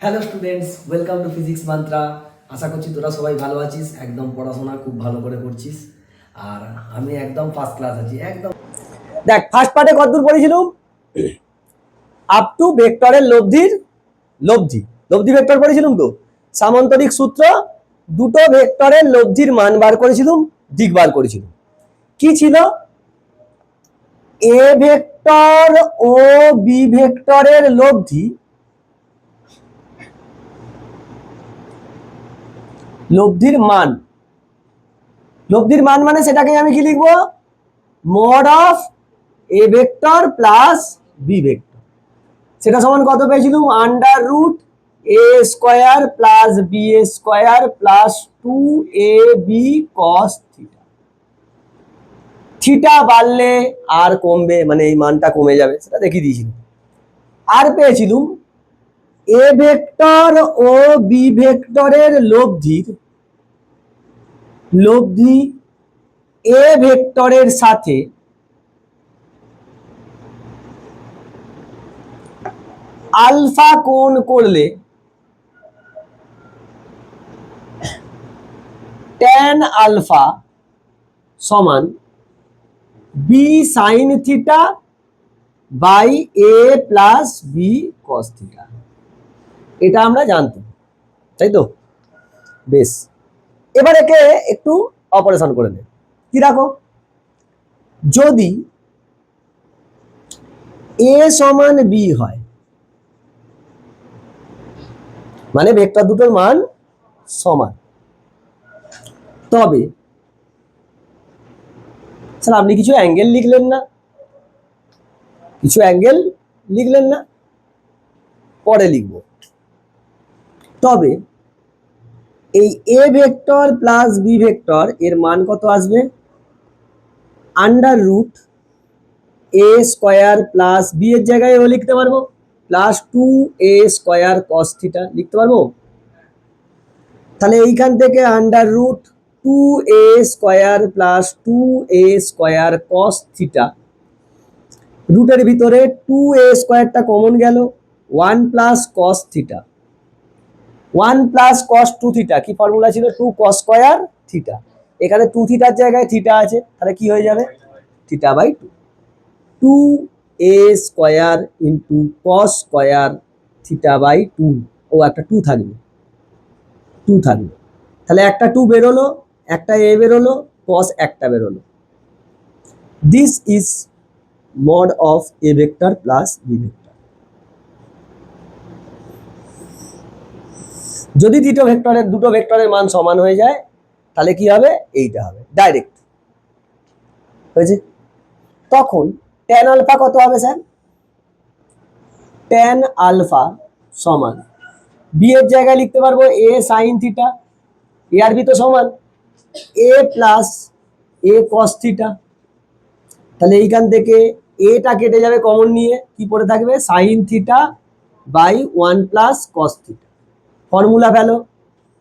Hello students, welcome to physics Mantra. আশা করছি তোরা সবাই ভালো আছিস, একদম পড়াশোনা খুব ভালো করে করছিস। আর আমি একদম ফার্স্ট ক্লাস আছি একদম। দেখ ফার্স্ট পার্টে কতদূর পড়েছিলাম? আপ টু ভেক্টরের লব্ধি লব্ধি ভেক্টর পড়েছিলাম। তো সামান্তরিক সূত্র, দুটো ভেক্টরের লব্ধির মান বার করেছিলাম, দিক বার করেছিলাম। কি ছিল? এ ভেক্টর ও বি ভেক্টরের লব্ধির মান মানে সেটাকে আমি কি লিখবো? Mod of A vector plus B vector. সেটা সমান কত পেয়েছিলাম? Under root A square plus B square plus 2ab cos theta. Theta বাড়লে আর কমবে, মানে এই মানটা কমে যাবে, সেটা দেখিয়ে দিয়েছিলাম। আর পেয়েছিলাম এ ভেক্টর ও বি ভেক্টরের লব্ধি এ ভেক্টরের সাথে আলফা কোণ করলে tan আলফা সমান B sine theta by A plus B cos theta. এটা আমরা জানতাম, তাই তো? বেশ, এবার একে একটু অপারেশন করে নেব। কি রাখো? যদি এ সমান বি হয়, মানে ভেক্টর দুটোর মান সমান, তবে স্যার আপনি কিছু অ্যাঙ্গেল লিখলেন না, পরে লিখব। তবে এই A vector plus B vector এর মান কত আসবে? Under root A square plus B এর জায়গায় ও লিখতে পারবো plus 2a square cos theta লিখতে পারবো। তাহলে এইখান থেকে under root 2a square plus 2a square cos theta, রুটের ভিতরে 2a স্কোয়ারটা কমন গেল, 1 plus cos theta, 1 plus cos 2 theta. কি ফর্মুলা ছিল? 2 কস স্কোয়ার থিটা। এখানে 2 থিটার জায়গায় থিটা আছে, তাহলে কি হয়ে যাবে? Theta by 2, 2a square into cos square theta by 2। ও একটা 2 থাকবে, তাহলে একটা 2 বেরোলো, একটা a বেরোলো, কস একটা বেরোলো। This is mod of A vector plus B vector. যদি দুটো ভেক্টরের মান সমান হয়ে যায়, তাহলে কি হবে? এইটা হবে ডাইরেক্ট হয়েছে। তখন tan আলফা কত হবে স্যার? tan আলফা সমান বি এর জায়গায় লিখতে পারবো এ সাইন থিটা, এ আর বি তো সমান, এ প্লাস এ কস থিটা। তাহলে এইখান থেকে এটা কেটে যাবে, কমন নিয়ে কি পড়ে থাকবে? Sine theta by 1 plus cos theta. Formula ফেলো,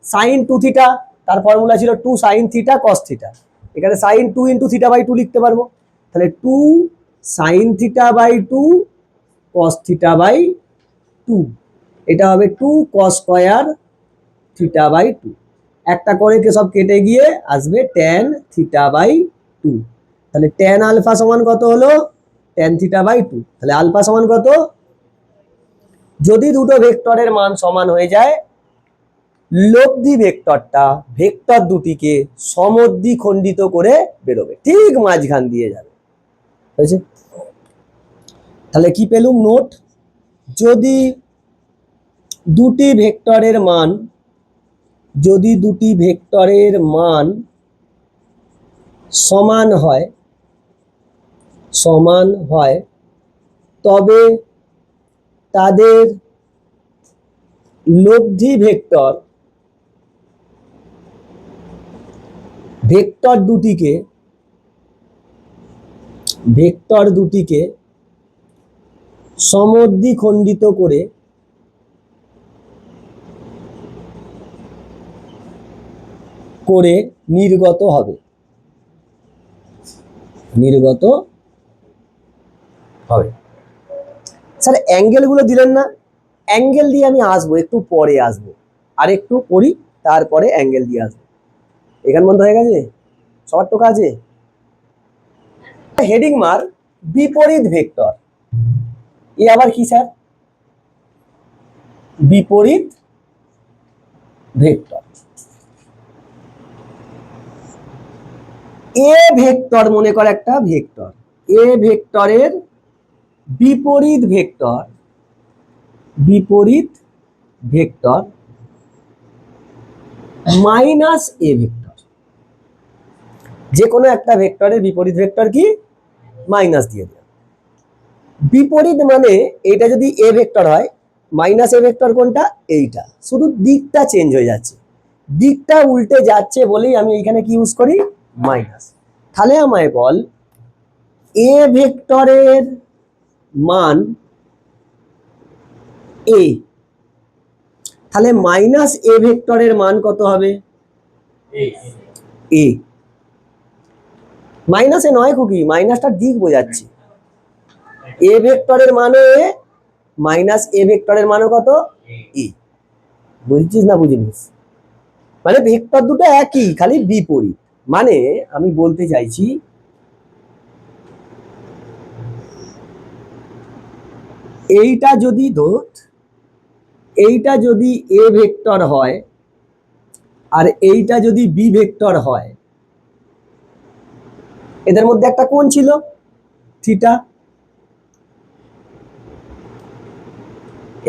সাইন 2 থিটা, তার ফর্মুলা ছিল 2 সাইন থিটা কস থিটা। এখানে সাইন 2 ইন্টু থিটা বাই 2 লিখতে পারবো, তাহলে 2 sine theta by 2 cos theta by 2। এটা হবে 2 কস স্কোয়ার থিটা বাই 2। একটা করে সব কেটে গিয়ে আসবে tan থিটা বাই 2। তাহলে tan আলফা সমান কত হলো? tan theta by 2। তাহলে আলফা সমান কত? যদি দুটো ভেক্টরের মান সমান হয়ে যায়, লব্ধি ভেক্টরটা ভেক্টর দুটিকে সমদ্বিখণ্ডিত করে বেরোবে, ঠিক মাঝখান দিয়ে যাবে। হয়েছে? তাহলে কি পেলুম? নোট, যদি দুটি ভেক্টরের মান সমান হয় তবে তাদের লব্ধি ভেক্টর দুটিকে সমদ্বিখণ্ডিত করে নির্গত হবে। স্যার অ্যাঙ্গেল গুলো দিলেন না, অ্যাঙ্গেল দিয়ে আমি আসবো, একটু পরে আসবো, আর একটু পড়ি, তারপরে অ্যাঙ্গেল দিয়ে আসবো। এখান বন্ধ হয়ে গেছে, সবার তো কাজে। হেডিং মার বিপরীত ভেক্টর, এ আবার কি স্যার? বিপরীত ভেক্টর। এ ভেক্টর মনে কর একটা ভেক্টর, এ ভেক্টরের বিপরীত ভেক্টর, বিপরীত ভেক্টর মাইনাস এ ভেক্টর। যে কোনো একটা ভেক্টরের বিপরীত ভেক্টর কি? মাইনাস দিয়ে দেয়। বিপরীত মানে এটা যদি এ ভেক্টর হয়, মাইনাস এ ভেক্টর কোনটা? এইটা, শুধু দিকটা চেঞ্জ হয়ে যাচ্ছে, দিকটা উল্টে যাচ্ছে বলেই আমি এখানে কি ইউজ করি? মাইনাস। তাহলে আমায় বল এ ভেক্টরের মান এ, তাহলে মাইনাস এ ভেক্টরের মান কত হবে? এ। মাইনাসে নয় খুকি, মাইনাসটার দিক বোঝাচ্ছে। এ ভেক্টরের মানও এ, মাইনাস এ ভেক্টরের মানও কত? এ। বুঝছিস না বুঝিনিস? মানে ভেক্টর দুটো একই, খালি বিপরীত। মানে আমি বলতে চাইছি এইটা যদি ধর, এইটা যদি এ ভেক্টর হয় আর এইটা যদি বি ভেক্টর হয়, এদের মধ্যে একটা কোণ ছিল থিটা,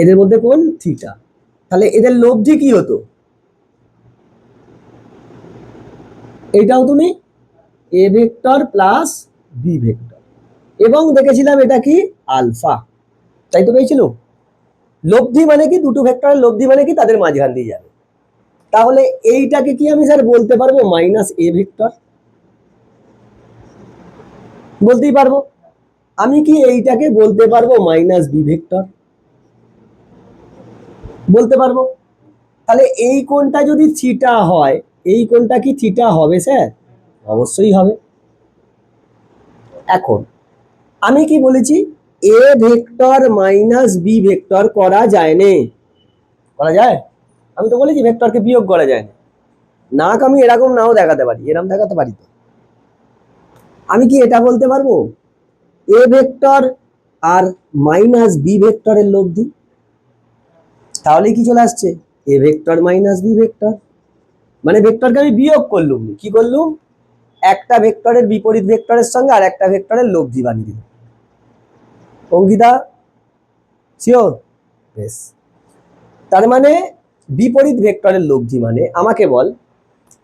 এদের মধ্যে কোণ থিটা, তাহলে এদের লব্ধি কি হতো? এইটাও তুমি A vector plus B vector, এবং দেখেছিলাম এটা কি? আলফা, তাই তো পেয়েছিল। লব্ধি মানে কি? দুটো ভেক্টরের লব্ধি মানে কি? তাদের মাঝখান দিয়ে যাবে। তাহলে এইটাকে কি আমি স্যার বলতে পারবো মাইনাস এ ভেক্টর? বলতেই পারবো। আমি কি এইটাকে বলতে পারবো মাইনাস বি ভেক্টর? বলতে পারবো। তাহলে এই কোণটা যদি থিটা হয়, এই কোণটা কি থিটা হবে স্যার? অবশ্যই হবে। এখন আমি কি বলেছি? A vector minus B vector করা যায় না। করা যায়? আমি তো বলেছি ভেক্টরকে বিয়োগ করা যায় না। নাক আমি এরকম নাও দেখাতে পারি, এরকম দেখাতে পারি তো। আমি কি এটা বলতে পারবো এ ভেক্টর আর মাইনাস বি ভেক্টরের লব্ধি? তাহলে কি চলে আসছে? A vector minus B vector. মানে ভেক্টরকে আমি বিয়োগ করলুম, কি করলুম? একটা ভেক্টরের বিপরীত ভেক্টরের সঙ্গে আর একটা ভেক্টরের লব্ধি বানিয়ে দিলাম। অঙ্কিতা শিওর? বেশ। তার মানে বিপরীত ভেক্টরের লব্ধি মানে আমাকে বল,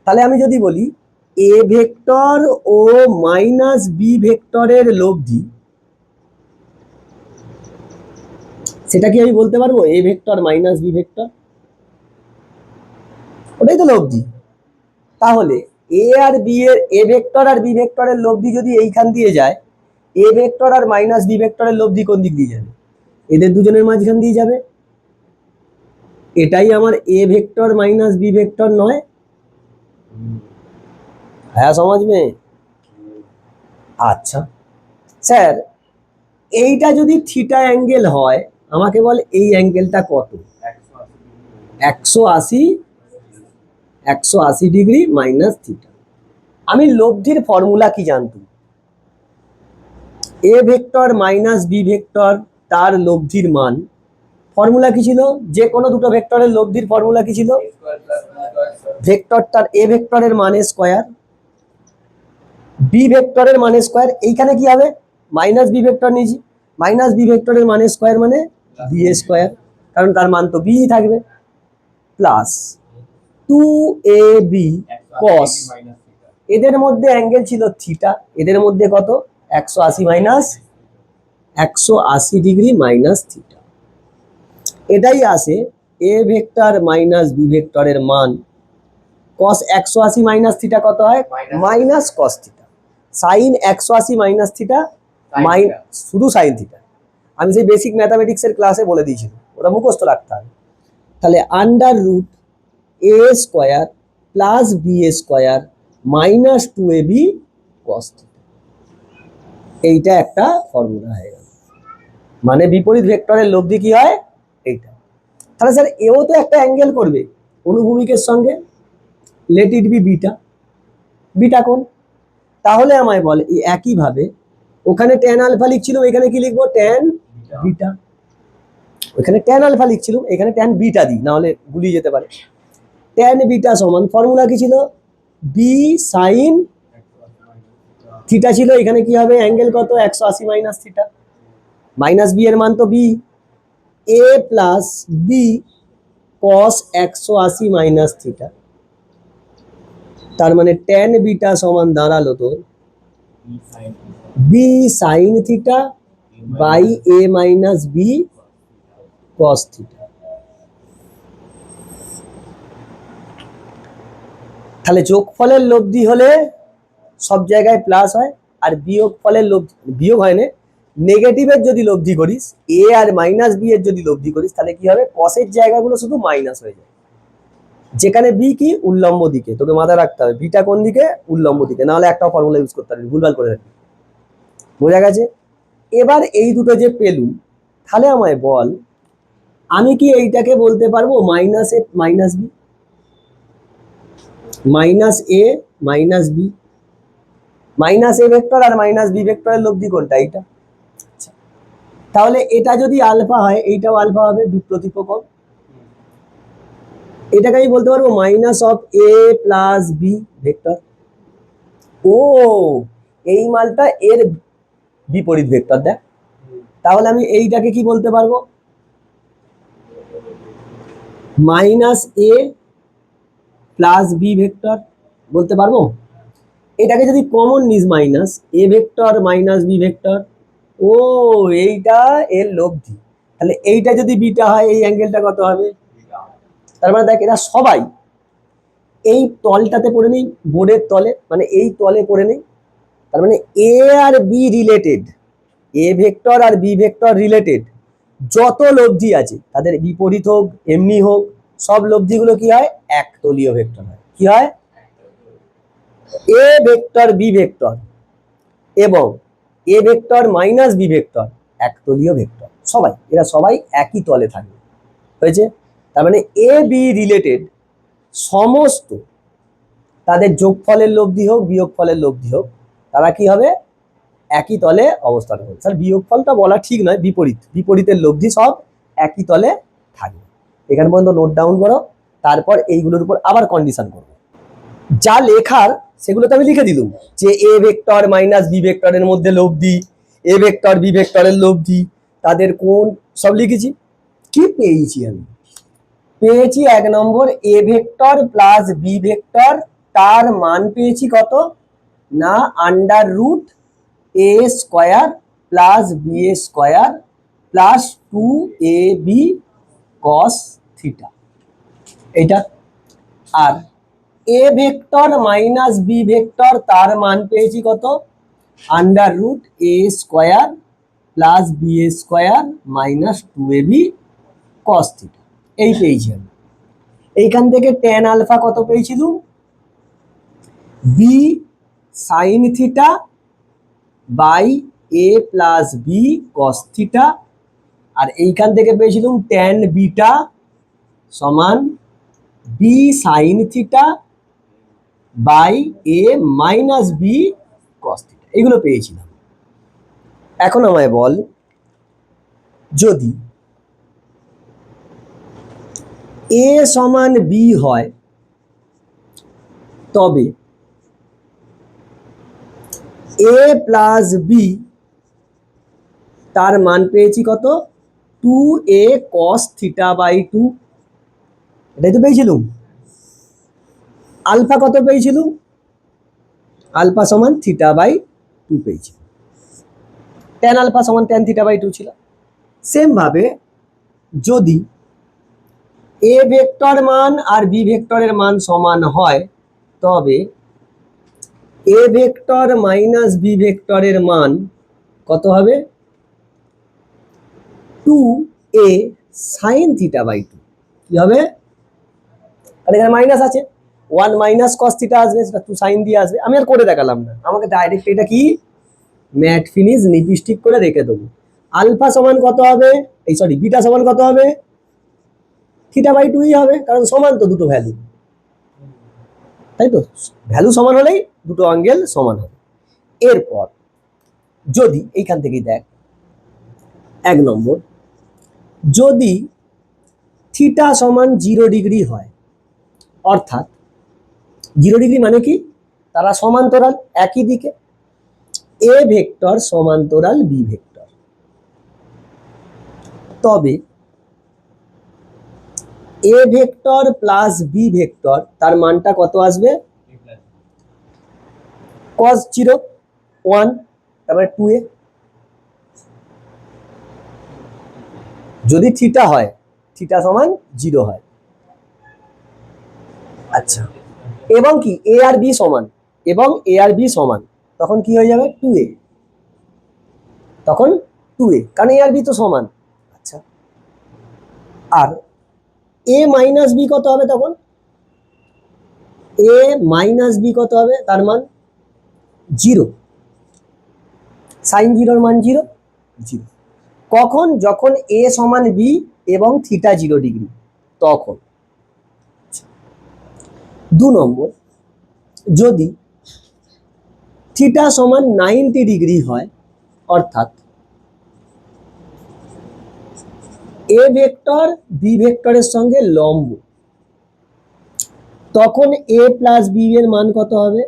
তাহলে আমি যদি বলি এ ভেক্টর ও মাইনাস বি ভেক্টরের লব্ধি, সেটা কি আমি বলতে পারবো A vector minus B vector? ওটাই তো লব্ধি। তাহলে এ আর বি এর, এ ভেক্টর আর বি ভেক্টরের লব্ধি যদি এইখান দিয়ে যায়, এ ভেক্টর আর মাইনাস বি ভেক্টরের লব্ধি কোন দিক দিয়ে যাবে? এদের দুজনের মাঝখান দিয়ে যাবে। এটাই আমার A vector minus B vector নয়? হ্যাঁ সমাজ মে। আচ্ছা স্যার, এইটা যদি থিটা অ্যাঙ্গেল হয়, আমাকে বল এই অ্যাঙ্গেলটা কত? 180, 180 ডিগ্রি মাইনাস থিটা। আমি লব্ধির ফর্মুলা কি জানতাম? A vector minus B vector তার লব্ধির মান, ফর্মুলা কি ছিল? যে কোনো দুটো ভেক্টরের লব্ধির ফর্মুলা কি ছিল? ভেক্টরটার এ ভেক্টরের মানের স্কয়ার, বি ভেক্টরের মানের স্কয়ার। এইখানে কি হবে? মাইনাস বি ভেক্টর নিয়েছি, মাইনাস বি ভেক্টরের মানের স্কয়ার মানে বি এ স্কয়ার, কারণ তার মান তো বি থাকবে, প্লাস 2ab cos, এদের মধ্যে অ্যাঙ্গেল ছিল থিটা, এদের মধ্যে কত? 180 মাইনাস 180 ডিগ্রি মাইনাস থিটা। এটাই আসে এ ভেক্টর মাইনাস বি ভেক্টরের মান। cos 180 মাইনাস থিটা কত হয়? Minus cos theta. sin 180 minus theta, শুধু sin থিটা। আমি সেই বেসিক ম্যাথামেটিক্সের ক্লাসে বলে দিয়েছিলাম, ওটা মুখস্থ রাখতে হবে। তাহলে under root A square plus B square minus 2ab cos theta. এইটা একটা ফর্মুলা হয়ে গেল। মানে বিপরীত ভেক্টরের লব্ধি কি হয়? এইটা। তাহলে স্যার এও তো একটা অ্যাঙ্গেল করবে অনুভূমিকের সঙ্গে, let it be beta, beta কোণ। তাহলে আমায় বল এই একইভাবে ওখানে ট্যান আলফা লিখছিলাম, এখানে কি লিখবো? Tan beta. ওখানে ট্যান আলফা লিখছিলাম, এখানে ট্যান বিটা দিই, না হলে গুলিয়ে যেতে পারে। ট্যান বিটা সমান ফর্মুলা কি ছিল? বি সাইন থিটা ছিল, এখানে কি হবে? অ্যাঙ্গেল কত? 180 মাইনাস থিটা। মাইনাস বি এর মান তো B, A plus B cos 180 minus theta. তার মানে ট্যান বিটা সমান দাঁড়ালো তো B sine theta by A minus B cos theta. তাহলে যোগফলের লব্ধি হলে সব জায়গায় প্লাস হয়, আর বিয়োগ ফলের লব্ধি, বিয়োগ হয় না, নেগেটিভের যদি লব্ধি করিস, এ আর মাইনাস বি এর যদি লব্ধি করিস, তাহলে কি হবে? কসের জায়গাগুলো শুধু মাইনাস হয়ে যায়। যেখানে বি কি উল্লম্ব দিকে, তোকে মাথায় রাখতে হবে বিটা কোন দিকে? উল্লম্ব দিকে, না হলে একটা ফর্মুলা ইউজ করতে পারবি, ভুলভাল করে রাখবি। বোঝা গেছে? এবার এই দুটো যে পেলুম, তাহলে আমায় বল আমি কি এইটাকে বলতে পারবো minus A minus B, minus A minus B, minus A vector আর মাইনাস বি ভেক্টরের লব্ধি কোনটা? এইটা। আচ্ছা, তাহলে এটা যদি আলফা হয়, এইটাও আলফা হবে, বিপ্রতিপকম। এটাকে আমি বলতে পারবো minus of A plus B vector. ও, এই মালটা এর বিপরীত ভেক্টর দেখ। তাহলে আমি এইটাকে কি বলতে পারবো? Minus A plus B vector বলতে পারবো। এটাকে যদি কমন নিস, minus A vector minus B vector, ও এইটা এর লব্ধি। তাহলে এইটা যদি বিটা হয়, এই অ্যাঙ্গেলটা কত হবে? তার মানে দেখ, এরা সবাই এই তলটাতে পড়ে নেই, বোর্ডের তলে, মানে এই তলে পড়ে নেই। তার মানে এ আর বি রিলেটেড, এ ভেক্টর আর বি ভেক্টর রিলেটেড যত লব্ধি আছে, তাদের বিপরীত হোক এমনি হোক, সব লব্ধিগুলো কি হয়? একতলীয় ভেক্টর হয়। কি হয়? এ ভেক্টর বি ভেক্টর এবং A vector minus B vector একতলীয় ভেক্টর, সবাই এরা সবাই একই তলে থাকবে। হয়েছে? তার মানে এ বি রিলেটেড সমস্ত, তাদের যোগফলের লব্ধি হোক বিয়োগ ফলের লব্ধি হোক, তারা কি হবে? একই তলে অবস্থান করবে। স্যার বিয়োগ ফলটা বলা ঠিক নয়, বিপরীত, বিপরীতের লব্ধি সব একই তলে থাকবে। এখানে পর্যন্ত নোট ডাউন করো, তারপর এইগুলোর উপর আবার কন্ডিশন করবো। যা লেখার সেগুলো তো আমি লিখে দিলুম, যে এ ভেক্টর মাইনাস বি ভেক্টরের মধ্যে লব্ধি, এ ভেক্টর বি ভেক্টরের লব্ধি, তাদের কোণ, সব লিখেছি। কি পেয়েছি আমি? পেয়েছি 1 নম্বর A vector plus B vector, তার মান পেয়েছি কত? না, under root A square plus B A square plus 2ab cos theta, এইটা। আর A vector minus B vector, তার মান পেয়েছি কত? Under root A square plus B A square minus 2ab cos theta, এই পেয়েছি আমি। এইখান থেকে ট্যান আলফা কত পেয়েছিলাম? B sine theta by A plus B cos theta. আর এইখান থেকে পেয়েছিলাম ট্যান বিটা সমান B sine theta by A minus B cos theta, এগুলো পেয়েছিলাম। এখন আমায় বল, যদি এ সমান বি হয়, তবে এ প্লাস বি তার মান পেয়েছি কত? 2a cos থিটা বাই 2, এটাই তো পেয়েছিলাম। আলফা কত পেয়েছিলাম? আলফা সমান থিটা বাই 2 পেয়েছি। ট্যান আলফা সমান ট্যান থিটা বাই 2 ছিল। সেম ভাবে যদি এ ভেক্টর মান আর বি ভেক্টরের মান সমান হয়, তবে এ ভেক্টর মাইনাস বি ভেক্টরের মান কত হবে? 2a sign theta by 2। কি হবে? আর এখানে মাইনাস আছে, 1 মাইনাস কস থিটা আসবে, সেটা 2 সাইন দিয়ে আসবে। আমি আর করে দেখালাম না, আমাকে ডাইরেক্ট এটা কি ম্যাট ফিনিশ লিপস্টিক করে রেখে দেবো। আলফা সমান কত হবে? এই সরি, বিটা সমান কত হবে? থিটা বাই টুই হবে, কারণ সমান তো দুটো ভ্যালু, তাই তো? ভ্যালু সমান হলেই দুটো অ্যাঙ্গেল সমান হবে। এরপর যদি এইখান থেকেই দেখ, 1 নম্বর, যদি থিটা সমান 0 ডিগ্রি হয়, অর্থাৎ 0 ডিগ্রি মানে কি, তারা সমান্তরাল একই দিকে, এ ভেক্টর সমান্তরাল বি ভেক্টর, তবে A vector plus B vector তার মানটা কত আসবে? cos 0 1, তারপরে 2a। যদি থিটা হয়, থিটা সমান 0 হয়, আচ্ছা, এবং কি এ আর বি সমান, এবং এ আর বি সমান, তখন কি হয়ে যাবে? 2a, তখন 2a, কারণ এ আর বি তো সমান। আচ্ছা, আর এ মাইনাস বি কত হবে তখন? এ মাইনাস বি কত হবে? তার মান 0, সাইন 0 মান 0, 0। কখন? যখন এ সমান বি এবং থিটা 0 ডিগ্রি, তখন। 2 নম্বর, যদি থিটা সমান 90 ডিগ্রি হয়, অর্থাৎ এ ভেক্টর বি ভেক্টরের সঙ্গে লম্ব, তখন এ প্লাস বি এর মান কত হবে?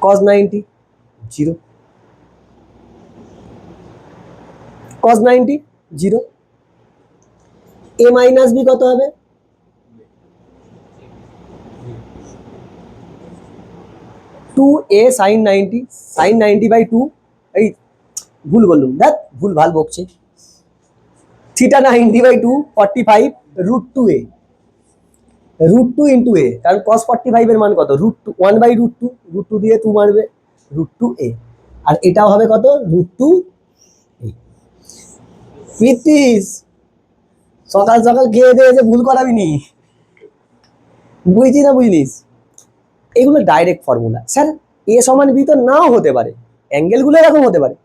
cos 90, 0, cos 90, 0। এ মাইনাস বি কত হবে? 2a sin 90, sin 90 বাই 2, এই ভুল বললুম, দেখ ভুল ভাল বকছে। Theta 90 by 2 45 root 2a, root 2 into A, কারণ cos 45 এর মান কত? রুট 1 বাই রুট 2, রুট 2 দিয়ে 2 মারবে, রুট 2a, আর এটাও হবে কত? Root 2a। প্রীতিশ, সকাল সকাল খেয়ে দিয়ে যে ভুল করাবি নি, বুঝছি না বুঝলিস? এগুলো ডাইরেক্ট ফর্মুলা। স্যার এ সমান বি তো নাও হতে পারে, অ্যাঙ্গেলগুলো এরকম হতে পারে।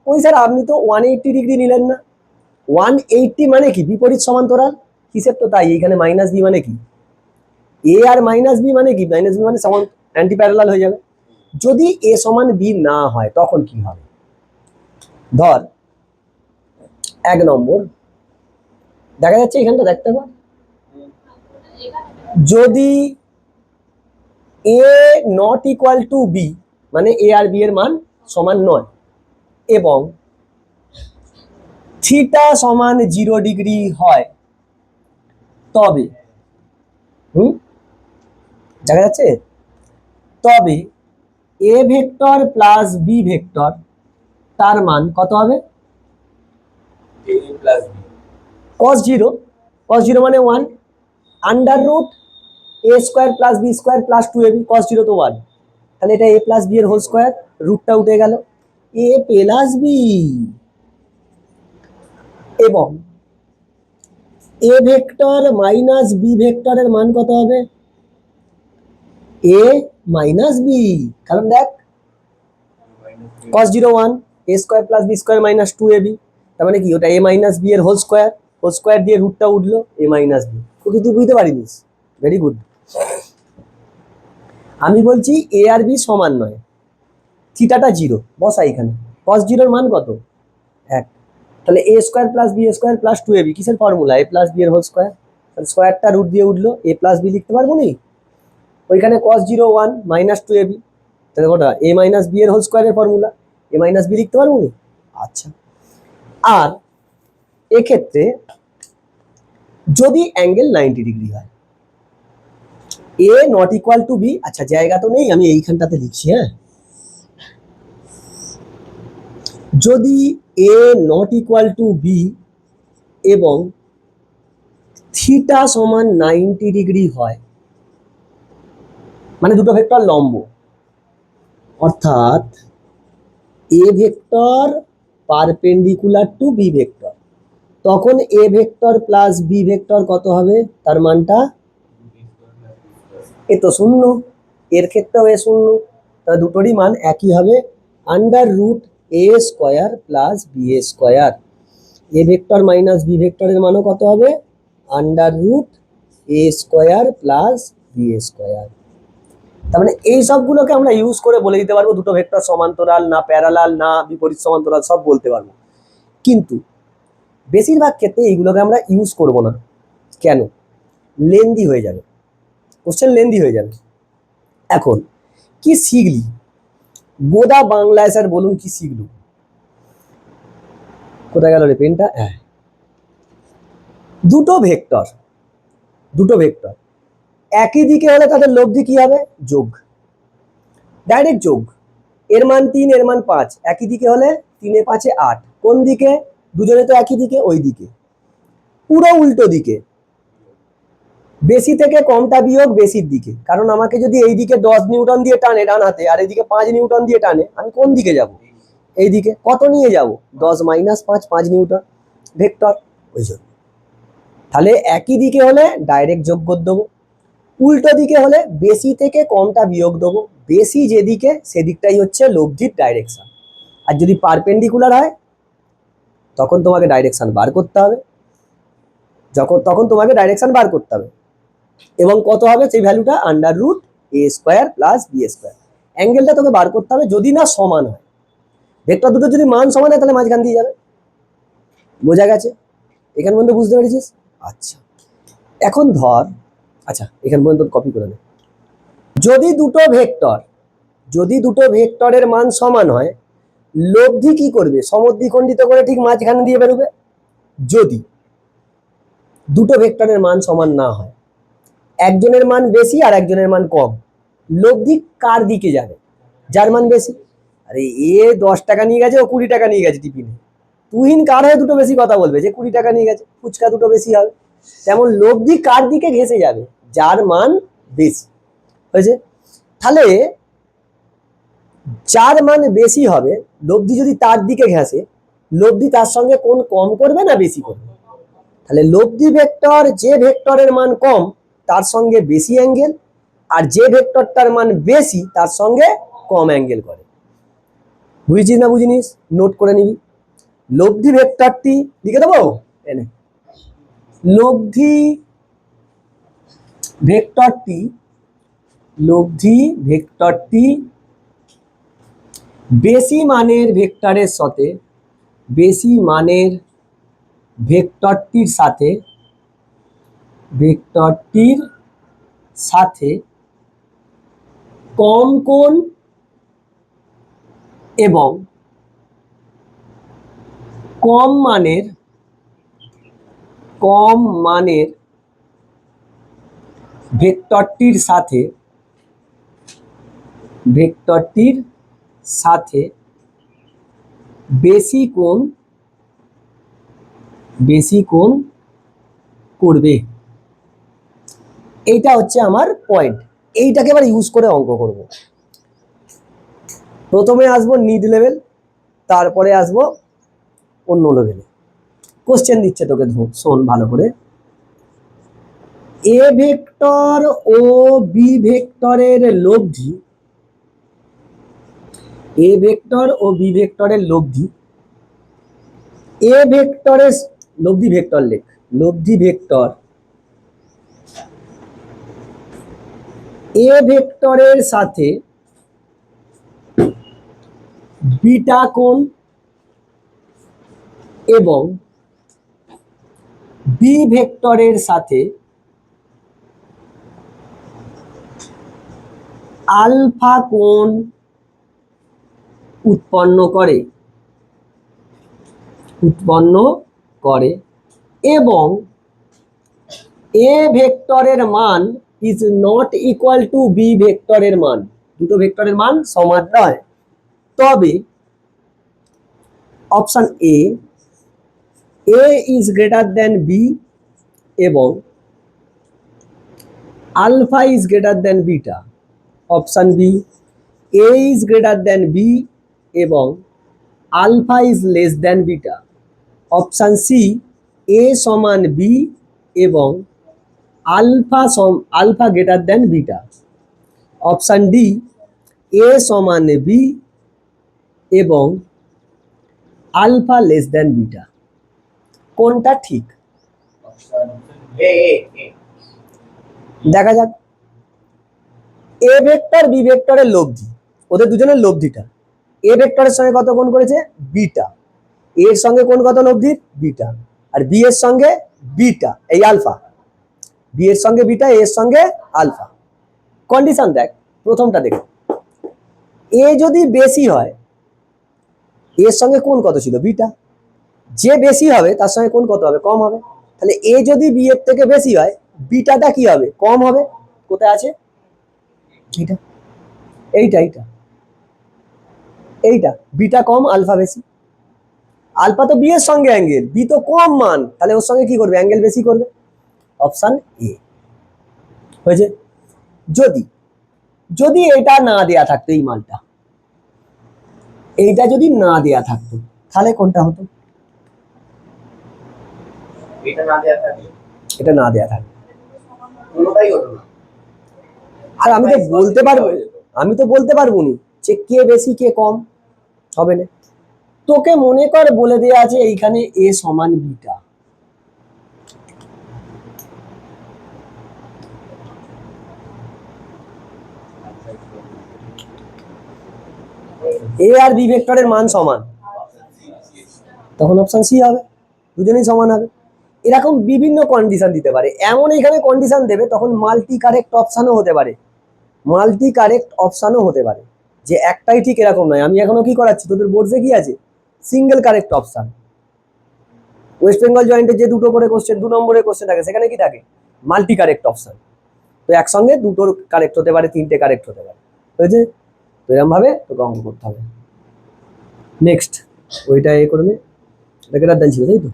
ওই স্যার আপনি তো 180 ডিগ্রি নিলেন না, 180 মানে কি? বিপরীত সমান্তরাল, হিসেব তো তাই। এইখানে মাইনাস বি মানে কি? এ আর মাইনাস বি মানে কি? মাইনাস বি মানে সমান, অ্যান্টি প্যারালাল হয়ে যাবে। যদি এ সমান বি না হয় তখন কি হবে? ধর 1 নম্বর, দেখা যাচ্ছে এখানটা দেখতে পাবো, যদি A not equal to B, মানে এ আর বি এর মান সমান নয়, এবং থিটা সমান 0 ডিগ্রি হয়, তবে দেখা যাচ্ছে, তবে A vector plus B vector তার মান কত হবে? cos 0, cos 0 মানে 1, under root A square plus B square plus 2ab, cos 0 তো 1, তাহলে এটা এ প্লাস বি এর হোল স্কোয়ার, রুটটা উঠে গেল, এ প্লাস বি, এবং এ ভেক্টর মাইনাস বি ভেক্টরের মান কত হবে? এ মাইনাস বি, কারণ দেখ cos 0 1, a square plus B square minus 2ab, তার মানে কি? ওটা এ মাইনাস বি এর হোল স্কোয়ার দিয়ে রুটটা উঠলো, এ মাইনাস বি। ওকে তুই বুঝতে পারিস, ভেরি গুড। আমি বলছি এ আর বি সমান নয়, থিটাটা 0 বসা এখানে, cos 0 এর মান কত? 1, তাহলে A square plus B square plus 2ab, কিসের ফর্মুলা? এ প্লাস বি এর হোল স্কোয়ার, তাহলে স্কোয়ারটা রুট দিয়ে উঠলো, এ প্লাস বি লিখতে পারবো নি? ওইখানে cos 0 1 মাইনাস 2ab, তাহলে কটা? এ মাইনাস বি এর হোল স্কোয়ারের ফর্মুলা, এ মাইনাস বি লিখতে পারবো নি? আচ্ছা, আর এক্ষেত্রে যদি অ্যাঙ্গেল 90 ডিগ্রি হয়, A not equal to B, আচ্ছা জায়গা তো নেই, আমি এইখানটাতে লিখছি, হ্যাঁ, যদি A not equal to B এবং থিটা সমান 90 ডিগ্রি হয়, মানে দুটো ভেক্টর লম্ব, অর্থাৎ A vector perpendicular to B vector, তখন A vector plus B vector কত হবে? তার মানটা এ তো শূন্য, এর ক্ষেত্রেও এ শূন্য, তাহলে দুটোরই মান একই হবে, under root A square plus B A square A vector minus B ভেক্টরের মানও কত হবে? Under root A square plus B square. তার মানে এই সবগুলোকে আমরা ইউজ করে বলে দিতে পারবো দুটো ভেক্টর সমান্তরাল না প্যারালাল না বিপরীত সমান্তরাল, সব বলতে পারবো। কিন্তু বেশিরভাগ ক্ষেত্রে এইগুলোকে আমরা ইউজ করব না। কেন? লেন্দি হয়ে যাবে, কোশ্চেন লেন্দি হয়ে যাবে। এখন কি শিখলি? গোদা বাংলায় স্যার বলুন কি শিখলু? কোথায় গেল রে পেনটা? হ্যাঁ, দুটো ভেক্টর একই দিকে হলে তাদের লব্ধি কি হবে? যোগ, ডাইরেক্ট যোগ। এর মান 3, এর মান 5, একই দিকে হলে 3 এ 5 এ 8। কোন দিকে? দুজনে তো একই দিকে, ওই দিকে। পুরো উল্টো দিকে, বেশি থেকে কমটা বিয়োগ বেশির দিকে। কারণ আমাকে যদি এই দিকে 10 নিউটন দিয়ে টানে ডান হাতে, আর এইদিকে 5 নিউটন দিয়ে টানে, আমি কোন দিকে যাব? এই দিকে। কত নিয়ে যাব? 10 মাইনাস 5, 5 নিউটন ভেক্টর, ওই জন্য। তাহলে একই দিকে হলে ডাইরেক্ট যোগ করে দেবো, উল্টো দিকে হলে বেশি থেকে কমটা বিয়োগ দেবো। বেশি যেদিকে সেদিকটাই হচ্ছে লব্ধির ডাইরেকশন। আর যদি পারপেন্ডিকুলার হয় তখন তোমাকে ডাইরেকশন বার করতে হবে, তখন তোমাকে ডাইরেকশন বার করতে হবে। এবং কত হবে সেই ভ্যালুটা? Under root A square plus B square. অ্যাঙ্গেলটা তোকে বার করতে হবে, যদি না সমান হয়। ভেক্টর দুটো যদি মান সমান হয় তাহলে মাঝখান দিয়ে যাবে। বোঝা গেছে? এখান পর্যন্ত বুঝতে পেরেছিস? আচ্ছা, এখন ধর, আচ্ছা এখান পর্যন্ত কপি করে নে। যদি দুটো ভেক্টরের মান সমান হয়, লব্ধি কি করবে? সমদ্বিখণ্ডিত করে ঠিক মাঝখানে দিয়ে বেরোবে। যদি দুটো ভেক্টরের মান সমান না হয়, একজনের মান বেশি আর একজনের মান কম, লব্ধি কার দিকে যাবে? যার মান বেশি। আরে এ 10 টাকা নিয়ে গেছে, ও 20 টাকা নিয়ে গেছে টিফিনে, তুহিন কার হয়ে দুটো বেশি কথা বলবে? যে 20 টাকা নিয়ে গেছে, ফুচকা দুটো বেশি হবে। তেমন লব্ধি কার দিকে ঘেঁষে যাবে? যার মান বেশি। হয়েছে? তাহলে যার মান বেশি হবে, লব্ধি যদি তার দিকে ঘেঁষে, লব্ধি তার সঙ্গে কোণ কম করবে না বেশি করবে? তাহলে লব্ধি ভেক্টর যে ভেক্টরের মান কম তার সঙ্গে বেশি অ্যাঙ্গেল, আর যে ভেক্টরটার মান বেশি তার সঙ্গে কম অ্যাঙ্গেল করে। বুঝেছিস না বুঝিনিস? নোট করে নিবি। লব্ধি ভেক্টরটি লিখে দেবো, এনে লব্ধি ভেক্টরটি বেশি মানের ভেক্টরের ভেক্টরটির সাথে কম কোণ এবং কম মানের ভেক্টরটির সাথে বেশি কোণ করবে। এইটা হচ্ছে আমার পয়েন্ট। এইটাকে এবার ইউজ করে অঙ্ক করব। প্রথমে আসবো নিড লেভেল, তারপরে আসবো অন্য লেভেলে। কোশ্চেন দিচ্ছে তোকে, শোন ভালো করে। এ ভেক্টর ও বি ভেক্টরের লব্ধি, এ ভেক্টর ও বি ভেক্টরের লব্ধি, এ ভেক্টরের লব্ধি ভেক্টর লেখ, লব্ধি ভেক্টর এ ভেক্টরের সাথে বিটা কোণ এবং বি ভেক্টরের সাথে আলফা কোণ উৎপন্ন করে এবং এ ভেক্টরের মান is not equal to B ভেক্টরের মান। দুটো ভেক্টরের মান সমান নয়, তবে option A is greater than B এবং alpha is greater than beta. Option B A is greater than B এবং alpha is less than beta. Option C A সমান বি এবং alpha greater than beta. Option D A সমান B এবং alpha less than beta. কোনটা ঠিক এ এ এ দেখা যাক। এ vector B ভেক্টরের লব্ধি, ওদের দুজনের লব্ধিটা। এ ভেক্টরের সঙ্গে কত কোণ করেছে? বিটা। এর সঙ্গে কোণ কত লব্ধি? বিটা। আর বি এর সঙ্গে বিটা, এই আলফা। বি এর সঙ্গে বিটা, এর সঙ্গে আলফা। কন্ডিশন দেখ, প্রথমটা দেখ, এ যদি বেশি হয়, এর সঙ্গে কোণ কত ছিল? বিটা। যে বেশি হবে তার সঙ্গে কোণ কত হবে? কম হবে। তাহলে এ যদি বি এর থেকে বেশি হয়, বিটাটা কি হবে? কম হবে। কোথায় আছে? এইটা, এইটা এইটা এইটা, বিটা কম আলফা বেশি। আলফা তো বি এর সঙ্গে অ্যাঙ্গেল, বি তো কম মান, তাহলে ওর সঙ্গে কি করবে? অ্যাঙ্গেল বেশি করবে। অপশন এ হয়েছে। যদি যদি এটা না দেয়া থাকতো, এই মানটা, এইটা যদি না দেয়া থাকতো, তাহলে কোনটা হতো? এটা না দেয়া থাকে এটা না দেয়া থাকতো। কোনোটাই হতো না। আর আমি তো বলতে পারবো, আমি তো বলতে পারবো নি যে কে বেশি কে কম, হবে না। তোকে মনে কর বলে দেয়া আছে এইখানে এ সমান বিটা, এ আর বি ভেক্টরের মান সমান, তখন অপশন সি হবে, দুজনেই সমান হবে। এরকম বিভিন্ন কন্ডিশন দিতে পারে, এমন এখানে কন্ডিশন দেবে তখন মাল্টি কারেক্ট অপশনও হতে পারে, মাল্টি কারেক্ট অপশনও হতে পারে, যে একটাই ঠিক এরকম নয়। আমি এখনো কি করাচ্ছি, তোদের বোর্ডে কি আছে? Single correct option. West Bengal জয়েন্টের যে দুটো করে কোশ্চেন, 2 নম্বরের কোশ্চেন থাকে, সেখানে কি থাকে? Multi correct option. তো একসঙ্গে দুটোর কারেক্ট হতে পারে, 3টে কারেক্ট হতে পারে, বুঝেছে? তো এরকম ভাবে তোকে অঙ্ক করতে হবে। নেক্সট ওইটা এ করে নে, এটাকে রাত ছিল, তাই তো?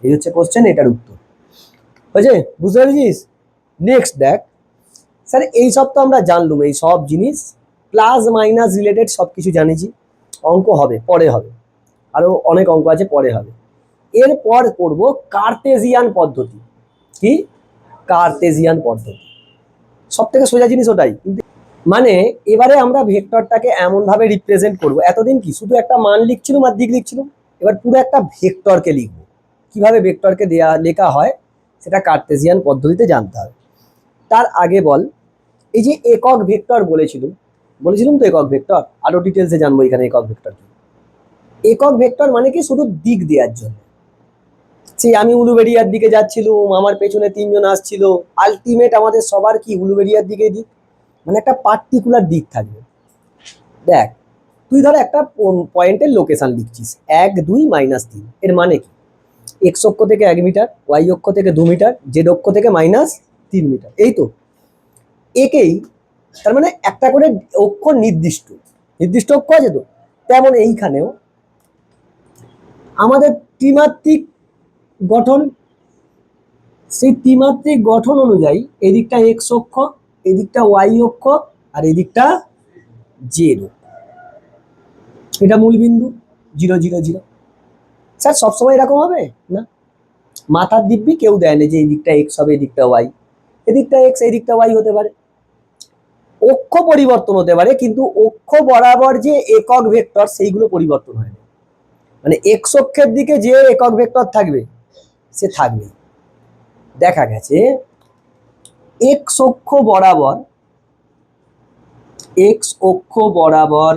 এই হচ্ছে কোশ্চেন, এটার উত্তর বুঝে, বুঝতে পেরেছিস? নেক্সট দেখ, স্যার এই সব তো আমরা জানলুম, এই সব জিনিস প্লাস মাইনাস রিলেটেড সব কিছু জানিছি। অঙ্ক হবে, পরে হবে, আরো অনেক অঙ্ক আছে, পরে হবে। এরপর পড়ব কার্তেজিয়ান পদ্ধতি। কি? কার্তেজিয়ান পদ্ধতি, সব থেকে সোজা জিনিস ওটাই। মানে এবারে আমরা ভেক্টরটাকে এমন ভাবে রিপ্রেজেন্ট করব, এতদিন কি শুধু একটা মান লিখছিলাম আর দিক লিখছিলাম, এবার পুরো একটা ভেক্টরকে লিখবো। কিভাবে ভেক্টরকে দেয়া লেখা হয় সেটা কার্তেজিয়ান পদ্ধতিতে জানতে হবে। তার আগে বল, এই যে একক ভেক্টর বলেছিলাম তো একক ভেক্টর, আরো ডিটেলসে জানবো এখানে একক ভেক্টর কি। একক ভেক্টর মানে কি? শুধু দিক দেওয়ার জন্য। সেই আমি উলুবেড়িয়ার দিকে যাচ্ছিলাম, আমার পেছনে 3জন আসছিল, আলটিমেট আমাদের সবার কি উলুবেড়িয়ার দিকে দিক, মানে একটা পার্টিকুলার দিক থাকবে। দেখ, তুই ধর একটা পয়েন্টের লোকেশন লিখছিস 1 2 -3, এর মানে কি? এক্স অক্ষ থেকে 1 মিটার, ওয়াই অক্ষ থেকে 2 মিটার, জেড অক্ষ থেকে -3 মিটার, এই তো। একেই, তার মানে একটা করে অক্ষ নির্দিষ্ট নির্দিষ্ট অক্ষ আছে তো। তেমন এইখানেও আমাদের ত্রিমাত্রিক গঠন, সেই ত্রিমাত্রিক গঠন অনুযায়ী এদিকটা এক্স অক্ষ, এদিকটা ওয়াই অক্ষ, আর এদিকটা জেড অক্ষ। এটা মূল বিন্দু 0 0 0। স্যার সবসময় এরকম হবে না, মাথার দিব্যি কেউ দেয় না যে এই দিকটা এক্স হবে, এদিকটা ওয়াই, এদিকটা এক্স এদিকটা ওয়াই হতে পারে। অক্ষ পরিবর্তন হতে পারে, কিন্তু অক্ষ বরাবর যে একক ভেক্টর সেইগুলো পরিবর্তন হয় না। মানে এক্স অক্ষের দিকে যে একক ভেক্টর থাকবে সে থাকবে। দেখা গেছে এক্স অক্ষ বরাবর, এক্স অক্ষ বরাবর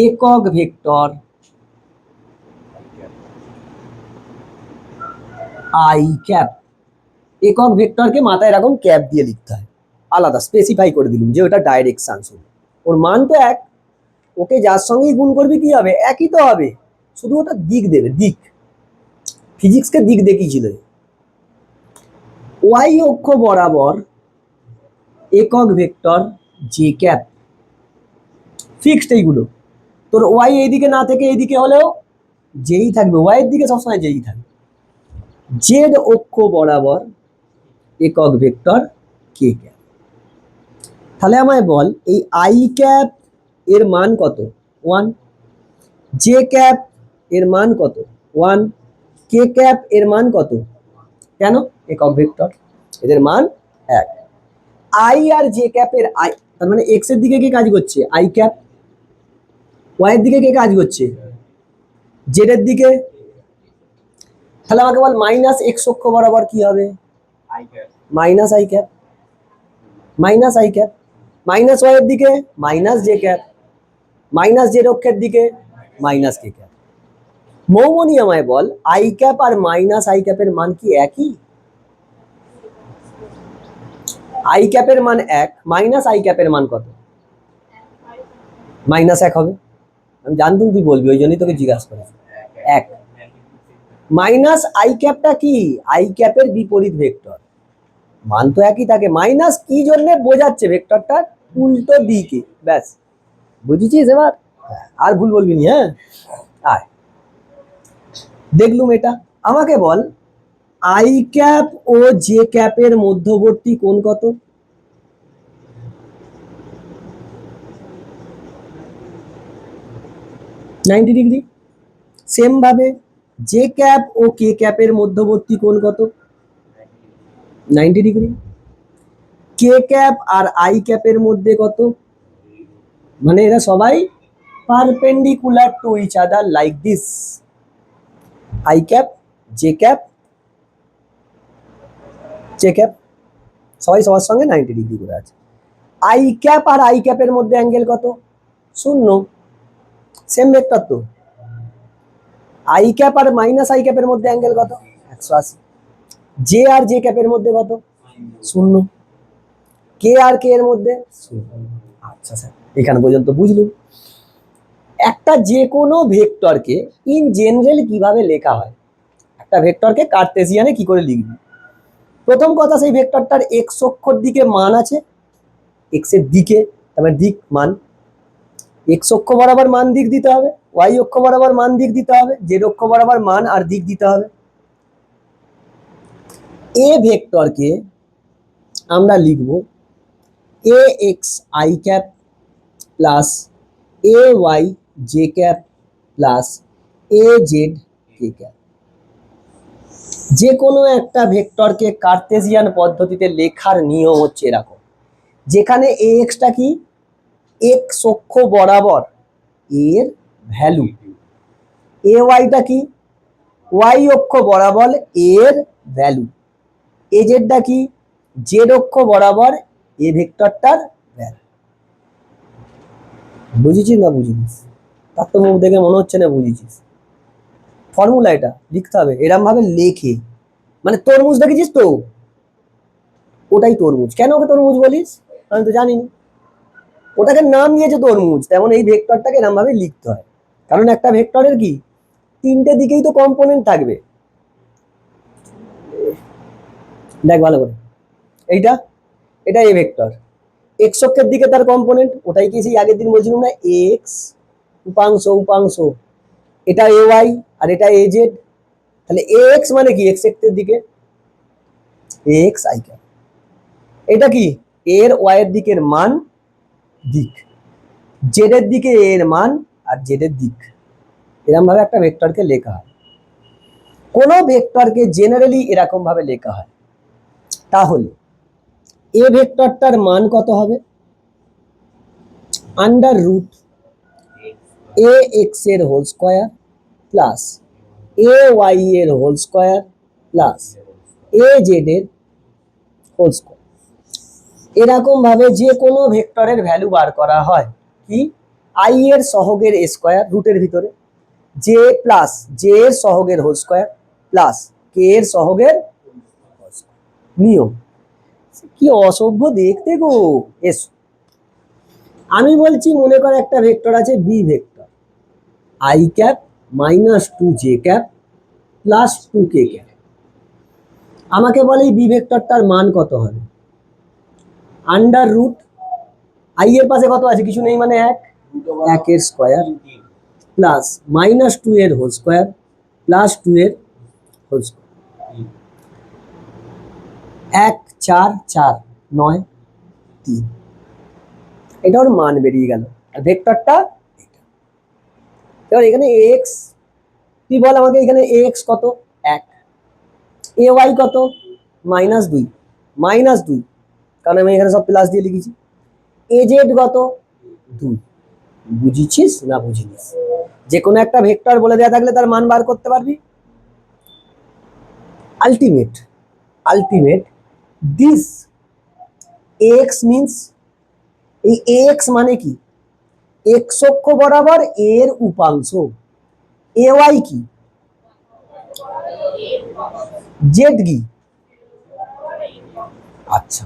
একক ভেক্টর আই ক্যাপ, একক ভেক্টরকে মাথায় এরকম ক্যাপ দিয়ে লিখতে হয়, আলাদা স্পেসিফাই করে দিলুম যে ওটা ডাইরেকশন শুধু, ওর মান তো এক, ওকে যার সঙ্গেই গুণ করবি কি হবে? একই তো হবে, শুধু ওটা দিক দেবে, দিক। ফিজিক্সকে দিক দেখিয়েছিল। ওয়াই অক্ষ বরাবর একক ভেক্টর জে ক্যাপ, ফিক্সড এইগুলো। তোর ওয়াই এইদিকে না থেকে এইদিকে হলেও যেই থাকবে, ওয়াই এর দিকে সবসময় যেই থাকবে। জেড অক্ষ বরাবর একক ভেক্টর কে ক্যাপ। তাহলে আমায় বল, এই আই ক্যাপ এর মান কত? 1। জে ক্যাপ এর মান কত? 1। কে ক্যাপ এর মান কত? কেন? একক ভেক্টর, এদের মান 1। আই আর জে ক্যাপের আই, তার মানে এক্স এর দিকে কে কাজ করছে? I cap. ওয়াই এর দিকে কে কাজ করছে? জেড এর দিকে তাহলে আমাকে বল মাইনাস এক্স অক্ষ বরাবর কি হবে? I cap minus I cap, minus I cap, minus Y এর দিকে minus J cap, minus Z অক্ষের দিকে মাইনাস কে ক্যাপ। মৌমনি আমায় বল আই ক্যাপ আর মাইনাস আই ক্যাপের মান কি একই? আই ক্যাপের মান 1, মাইনাস আই ক্যাপের মান কত? মাইনাস 1 হবে। আমি জানতুম তুই বলবি, ওই জন্যই তোকে জিজ্ঞাসা করি। 1 মাইনাস আই ক্যাপটা কি? আই ক্যাপের বিপরীত ভেক্টর, মান তো একই থাকে। মাইনাস কি জন্য বোঝাচ্ছে? ভেক্টরটা উল্টো দিকে, ব্যাস। বুঝেছিস এবার? আর ভুল বলবি নি, হ্যাঁ? আয় দেখলুম এটা। আমাকে বল আই ক্যাপ ও জে ক্যাপের মধ্যবর্তী কোণ কত? Ninety degree. সেম ভাবে জে ক্যাপ ও কে ক্যাপের মধ্যবর্তী কোণ কত? 90 ডিগ্রি। কে ক্যাপ আর আই ক্যাপের মধ্যে কত? মানে এরা সবাই perpendicular to each other like this. I cap, J cap, J cap সবাই সবার সঙ্গে 90 ডিগ্রি করে আছে। আই ক্যাপ আর আই ক্যাপের মধ্যে অ্যাঙ্গেল কত? 0। সেম ভেক্টর তো। আই ক্যাপ আর মাইনাস আই ক্যাপের মধ্যে অ্যাঙ্গেল কত? 180। জে আর জে ক্যাপের মধ্যে কত? 0। কে আর কে এর মধ্যে 0। আচ্ছা স্যার, এখানে পর্যন্ত বুঝলুম। একটা যে কোনো ভেক্টরকে ইন জেনারেল কিভাবে লেখা হয়? একটা ভেক্টরকে কার্টেসিয়ানে কি করে লিখবি? প্রথম কথা, সেই ভেক্টরটার এক্স অক্ষর দিকে মান আছে, এক্স এর দিকে, তারপরে দিক মান। এক্স অক্ষ বরাবর মান দিক দিতে হবে, ওয়াই অক্ষ বরাবর মান দিক দিতে হবে, জেড অক্ষ বরাবর মান আর দিক দিতে হবে। এ ভেক্টরকে আমরা লিখব A X I cap plus A Y J cap plus A Z K cap. যে কোনো একটা ভেক্টরকে কার্টেসিয়ান পদ্ধতিতে লেখার নিয়ম হচ্ছে এরকম, যেখানে এ এক্সটা কি? এক্স অক্ষ বরাবর এর ভ্যালু। এ ওয়াইটা কি? ওয়াই অক্ষ বরাবর এর ভ্যালু। এ জেডটা কি? জেড অক্ষ বরাবর এ ভেক্টরটার ভ্যালু। বুঝেছিস না বুঝিস? তার তো মুখ দেখে মনে হচ্ছে না বুঝেছিস। ফর্মুলা এটা লিখতে হবে, এরম ভাবে লেখে। মানে তরমুজ দেখেছিস তো? ওটাই তরমুজ। কেন ওকে তরমুজ বলিস? আমি তো জানি না। ওটাকে নাম দিয়েছে তরমুজ, তেমন এই ভেক্টরটাকে এরম ভাবে লিখতে হয়। কারণ একটা ভেক্টরের কি তিনটে দিকেই তো কম্পোনেন্ট থাকবে। দেখ ভালো করে, এইটা, এটা এ ভেক্টর, এক্স অক্ষের দিকে তার কম্পোনেন্ট, ওটাই কি সেই আগের দিন বলছিলাম না, এক্স উপাংশ উপাংশ। এটা এ ওয়াই আর এটা এ জেড। তাহলে এ এক্স মানে কি? এক্স এর দিকে এক্স আই ক্যাপ। এটা কি? এর ওয়াই এর দিকের মান দিক, জেড এর দিকে এর মান আর জেড এর দিক। এরকম ভাবে একটা ভেক্টরকে লেখা হয়। কোন ভেক্টরকে জেনারেলি এরকম ভাবে লেখা হয়। তাহলে এ ভেক্টরটার মান কত হবে? আন্ডার রুট এ এক্স এর whole square plus A Y এর whole square plus A Z এর হোল স্কোয়ার। এরকম ভাবে যে কোনো ভেক্টরের ভ্যালু বার করা হয় কি? আই এর সহগের স্কোয়ার রুটের ভিতরে, জে প্লাস জে এর সহগের হোল স্কোয়ার প্লাস কে এর সহগের নিয়ম। কি অসভ্য দেখতে গো। এস আমি বলছি, মনে কর একটা ভেক্টর আছে B vector, I cap minus 2 J cap plus 2 K cap. আমাকে বলে এই বি ভেক্টরটার মান কত হবে? আন্ডার রুট আই এর পাশে কত আছে? কিছু নেই, মানে 1, 1 এর স্কোয়ার প্লাস মাইনাস 2 এর হোল স্কোয়ার প্লাস 2 এর হোল স্কোয়ার। 1 4 4 9 3। এটা ওর মান বেরিয়ে গেল। আর ভেক্টরটা এবার এখানে এক্স, তুই বল আমাকে এখানে এক্স কত? 1, এ ওয়াই কত? -2, -2, কারণ আমি এখানে সব প্লাস দিয়ে লিখেছি। এ জেড কত? 2। বুঝেছিস না বুঝিস? যে কোনো একটা ভেক্টর বলে দেওয়া থাকলে তার মান বার করতে পারবি। আলটিমেট দিস এক্স মিন্স, এই এক্স মানে কি, এক্স অক্ষ বরাবর এর উপাংশ, এ ওয়াই কি, জেড কি, আচ্ছা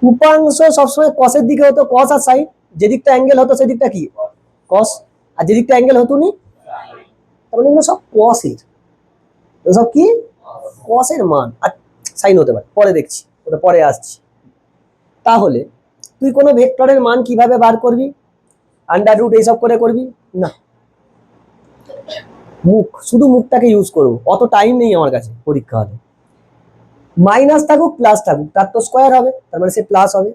উপাংশ সবসময় কসের দিকে হতো, কস আর সাইন, যেদিকটা অ্যাঙ্গেল হতো সেদিকটা কি কস, আর যেদিকটা অ্যাঙ্গেল হতো নি তার মানে এগুলো সব কসের, সব কি কসের মান, আর সাইন হতে পারে, পরে দেখছি ওটা পরে আসছি। তাহলে তুই কোনো ভেক্টরের মান কিভাবে বার করবি, আন্ডার রুট এইসব করে করবি না, শুধু মুখটাকে ইউজ করবো, অত টাইম নেই আমার কাছে পরীক্ষা হলে। মাইনাস থাকুক প্লাস থাকুক তার তো স্কোয়ার হবে, তার মানে সে প্লাস হবে।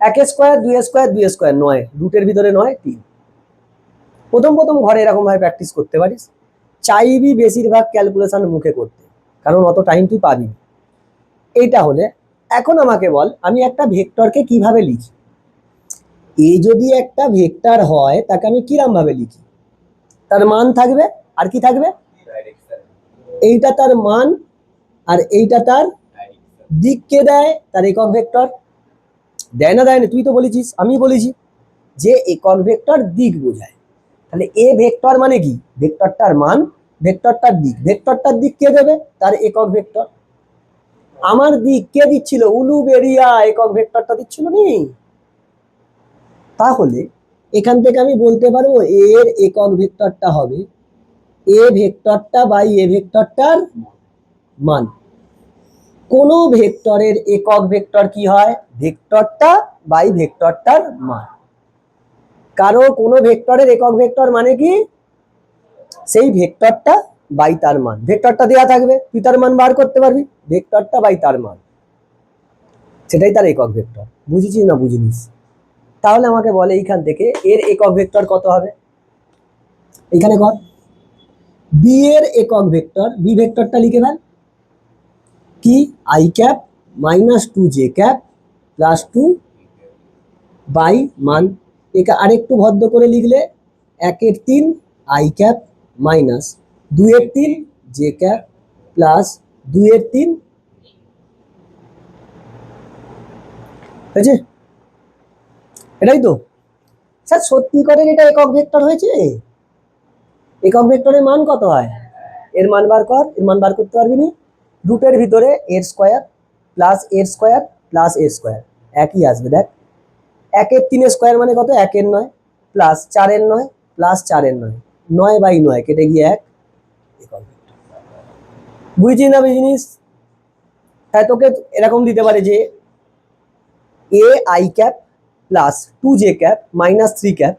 1 স্কোয়ার 2 স্কোয়ার 2 স্কোয়ার 9, রুটের ভিতরে 9 3। প্রথম ঘরে এরকম ভাবে প্র্যাকটিস করতে পারিস, চাইবি বেশিরভাগ ক্যালকুলেশন মুখে করতে, কারণ অত টাইম তুই পাবি। এইটা হলে এখন আমাকে বল আমি একটা ভেক্টরকে কিভাবে লিখি, এ যদি একটা ভেক্টর হয় তাকে আমি কিরম ভাবে লিখি, তার মান থাকবে আর কি থাকবে, এইটা তার মান আর এইটা তার দিক, কে দেয়, তার একক ভেক্টর দেয় না, দেয় না, তুই তো বলেছিস আমি বলেছি যে একক ভেক্টর দিক বোঝায়, তাহলে এ ভেক্টর মানে কি, ভেক্টরটার মান, ভেক্টরটার দিক, ভেক্টরটার দিক কে দেবে, তার একক ভেক্টর। আমার দিক কে দিচ্ছিল, উলুবেরিয়া একক ভেক্টরটা দিচ্ছিল নি, তাহলে এখান থেকে আমি বলতে পারবো এর একক ভেক্টরটা হবে এ ভেক্টরটা বাই এ ভেক্টরটার মান। কোন ভেক্টরের একক ভেক্টর কি হয়, ভেক্টরটা বাই ভেক্টরটার মান। কারো কোনো ভেক্টরের একক ভেক্টর মানে কি, সেই ভেক্টরটা বাই তার মান, ভেক্টরটা দেয়া থাকবে তুই তার মান বার করতে পারবি, ভেক্টরটা বাই তার মান, সেটাই তার একক ভেক্টর। বুঝেছিস না বুঝিনিস, তাহলে আমাকে বলে এইখান থেকে এর একক ভেক্টর কত হবে, এইখানে কর বি এর একক ভেক্টর, বি ভেক্টরটা লিখে ফেল কি, I cap minus 2 J cap plus 2 by মান। একে আরেকটু ভদ্র করে লিখলে 1/3 I cap minus 2/3 J cap plus 2/3, হয়েছে? এটাই তো স্যার, সত্যি করে এটা একক ভেক্টর হয়েছে, একক ভেক্টরের মান কত হয়, এর মান বার কর, এর মান বার করতে পারবি না, রুটের ভিতরে এর স্কোয়ার প্লাস এর স্কোয়ার প্লাস এর স্কোয়ার একই আসবে, দেখ 1/3 স্কোয়ার মানে কত, 1/9 প্লাস 4/9 প্লাস 4/9, 9/9 কেটে গিয়ে 1, একক ভেক্টর। বুঝছিস না বুঝিনিস? হ্যাঁ, তোকে এরকম দিতে পারে যে এ I cap plus 2 J cap minus 3 cap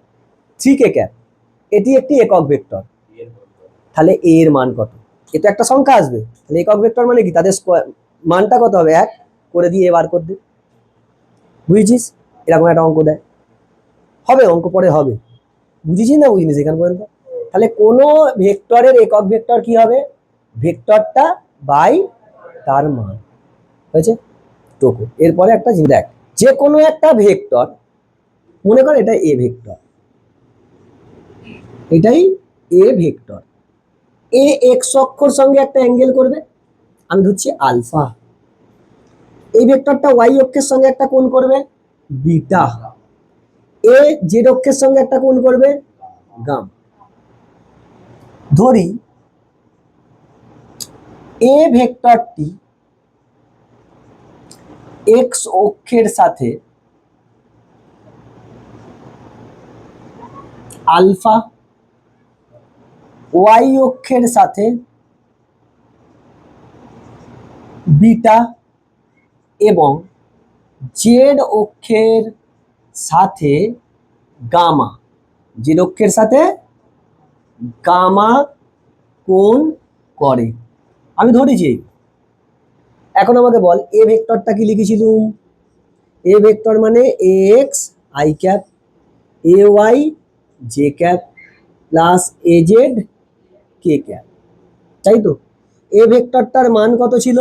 3 K cap, এটি একটি একক ভেক্টর, তাহলে এ এর মান কত, এটা একটা সংখ্যা আসবে, তাহলে একক ভেক্টর মানে কি, তাদের মানটা কত হবে 1 করে দিয়ে বার করে দে। বুঝেছিস? এরকম একটা অঙ্ক দেয়, হবে অঙ্ক পরে হবে, বুঝেছিস না বুঝিনিস এখান পর্যন্ত? তাহলে কোনো ভেক্টরের একক ভেক্টর কি হবে, ভেক্টরটা বাই তার মান, হয়েছে? তোকে এরপরে একটা জিনিস দেখ, যে কোনো একটা ভেক্টর, মনে কর এটা এ ভেক্টর, এটাই এ ভেক্টর, এ এক্স অক্ষর সঙ্গে একটা অ্যাঙ্গেল করবে, আমি ধরছি আলফা, এই ভেক্টরটা ওয়াই অক্ষের সঙ্গে একটা কোণ করবে বিটা, এ জেড অক্ষের সঙ্গে একটা কোণ করবে গাম। ধরি এ ভেক্টরটি এক্স অক্ষের সাথে আলফা, ওয়াই অক্ষের সাথে বিটা এবং জেড অক্ষের সাথে গামা, জেড অক্ষের সাথে গামা কোণ করে, আমি ধরেছি। এখন আমাকে বল এ ভেক্টরটা কি লিখেছিলুম, এ ভেক্টর মানে A X I cap A Y J cap plus A Z K cap, তাই তো? এ ভেক্টরটার মান কত ছিল,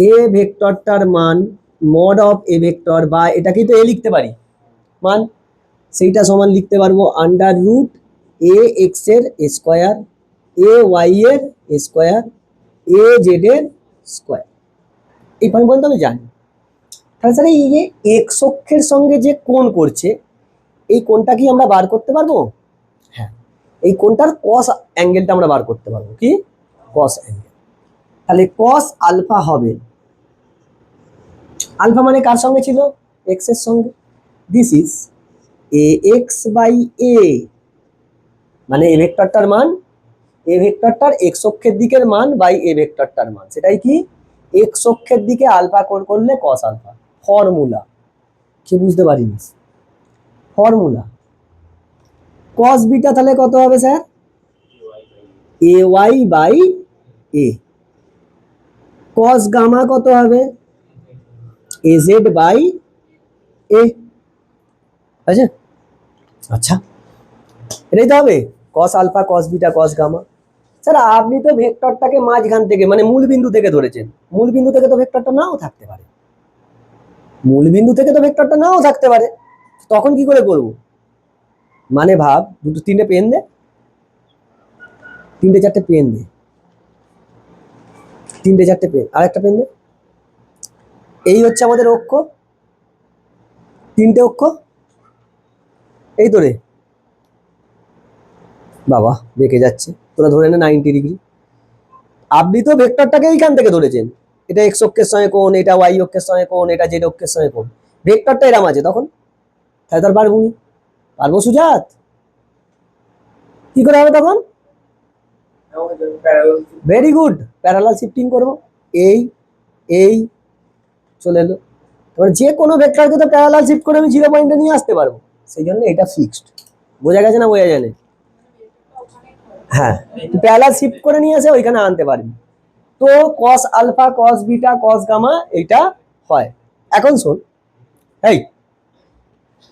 এ ভেক্টরটার মান মড অফ এ ভেক্টর, বা এটাকেই তো এ লিখতে পারি মান, সেইটা সমান লিখতে পারবো আন্ডার রুট এ এক্স এর স্কোয়ার এ ওয়াই এর স্কোয়ার এ জেড এর স্কোয়ার। এই পয়েন্ট পর্যন্ত আমি জানি। তাহলে স্যার এই যে এক্স অক্ষের সঙ্গে যে কোণ করছে, এই কোণটা কি আমরা বার করতে পারবো? হ্যাঁ, এই কোণটার কস অ্যাঙ্গেলটা আমরা বার করতে পারবো। কি? কস অ্যাঙ্গেল। তাহলে কস আলফা হবে, আলফা মানে কার সঙ্গে ছিল? এক্স এর সঙ্গে। This is A X by A, মানে এ ভেক্টরটার মান, এ ভেক্টরটার এক্স অক্ষের দিকের মান বাই এ ভেক্টরটার মান। সেটাই কি? এক্স অক্ষের দিকে আলফা কোণ করলে কস আলফা। ফর্মুলা কি বুঝতে পারিনি? ফর্মুলা কস বিটা তাহলে কত হবে sir? A Y by A. Cos gamma কত হবে? A Z by A. আছে? আচ্ছা, এটাই তো হবে cos alpha cos beta cos gamma. Sir আপনি তো ভেক্টরটাকে মাঝখান থেকে মানে মূল বিন্দু থেকে ধরেছেন, মূল বিন্দু থেকে তো ভেক্টরটা নাও থাকতে পারে, মূল বিন্দু থেকে তো ভেক্টরটা নাও থাকতে পারে। তখন কি করে করব? মানে ভাব, দুটো তিনটে পেন দে, তিনটে চারটে পেন দে, তিনটে চারটে পেন, আর একটা পেন দে। এই হচ্ছে আমাদের অক্ষ, তিনটে অক্ষ, এই তো রে বাবা বেঁকে যাচ্ছে, তোরা ধরে নে 90 ডিগ্রি। আপনি তো ভেক্টরটাকে এইখান থেকে ধরেছেন, এটা এক্স অক্ষের সঙ্গে কোণ, এটা ওয়াই অক্ষের সঙ্গে কোণ, এটা জেড অক্ষের সঙ্গে কোণ, ভেক্টরটা এরম আছে। তখন তাহলে তার পারবো নি? পারবো সুজাত? কি করে হবে তখন? ভেরি গুড, প্যারালাল শিফটিং করবো। এই এই চলে এলো। এবার যে কোনো ভেক্টরকে তো প্যারালাল শিফট করে আমি 0 পয়েন্টে নিয়ে আসতে পারবো, সেই জন্য এটা ফিক্সড। বোঝা গেছে না বোঝা যায়? হ্যাঁ, প্যারালাল শিফট করে নিয়ে এসে ওইখানে আনতে পারবি। তো cos alpha cos beta cos gamma এটা হয়। এখন শোন, এই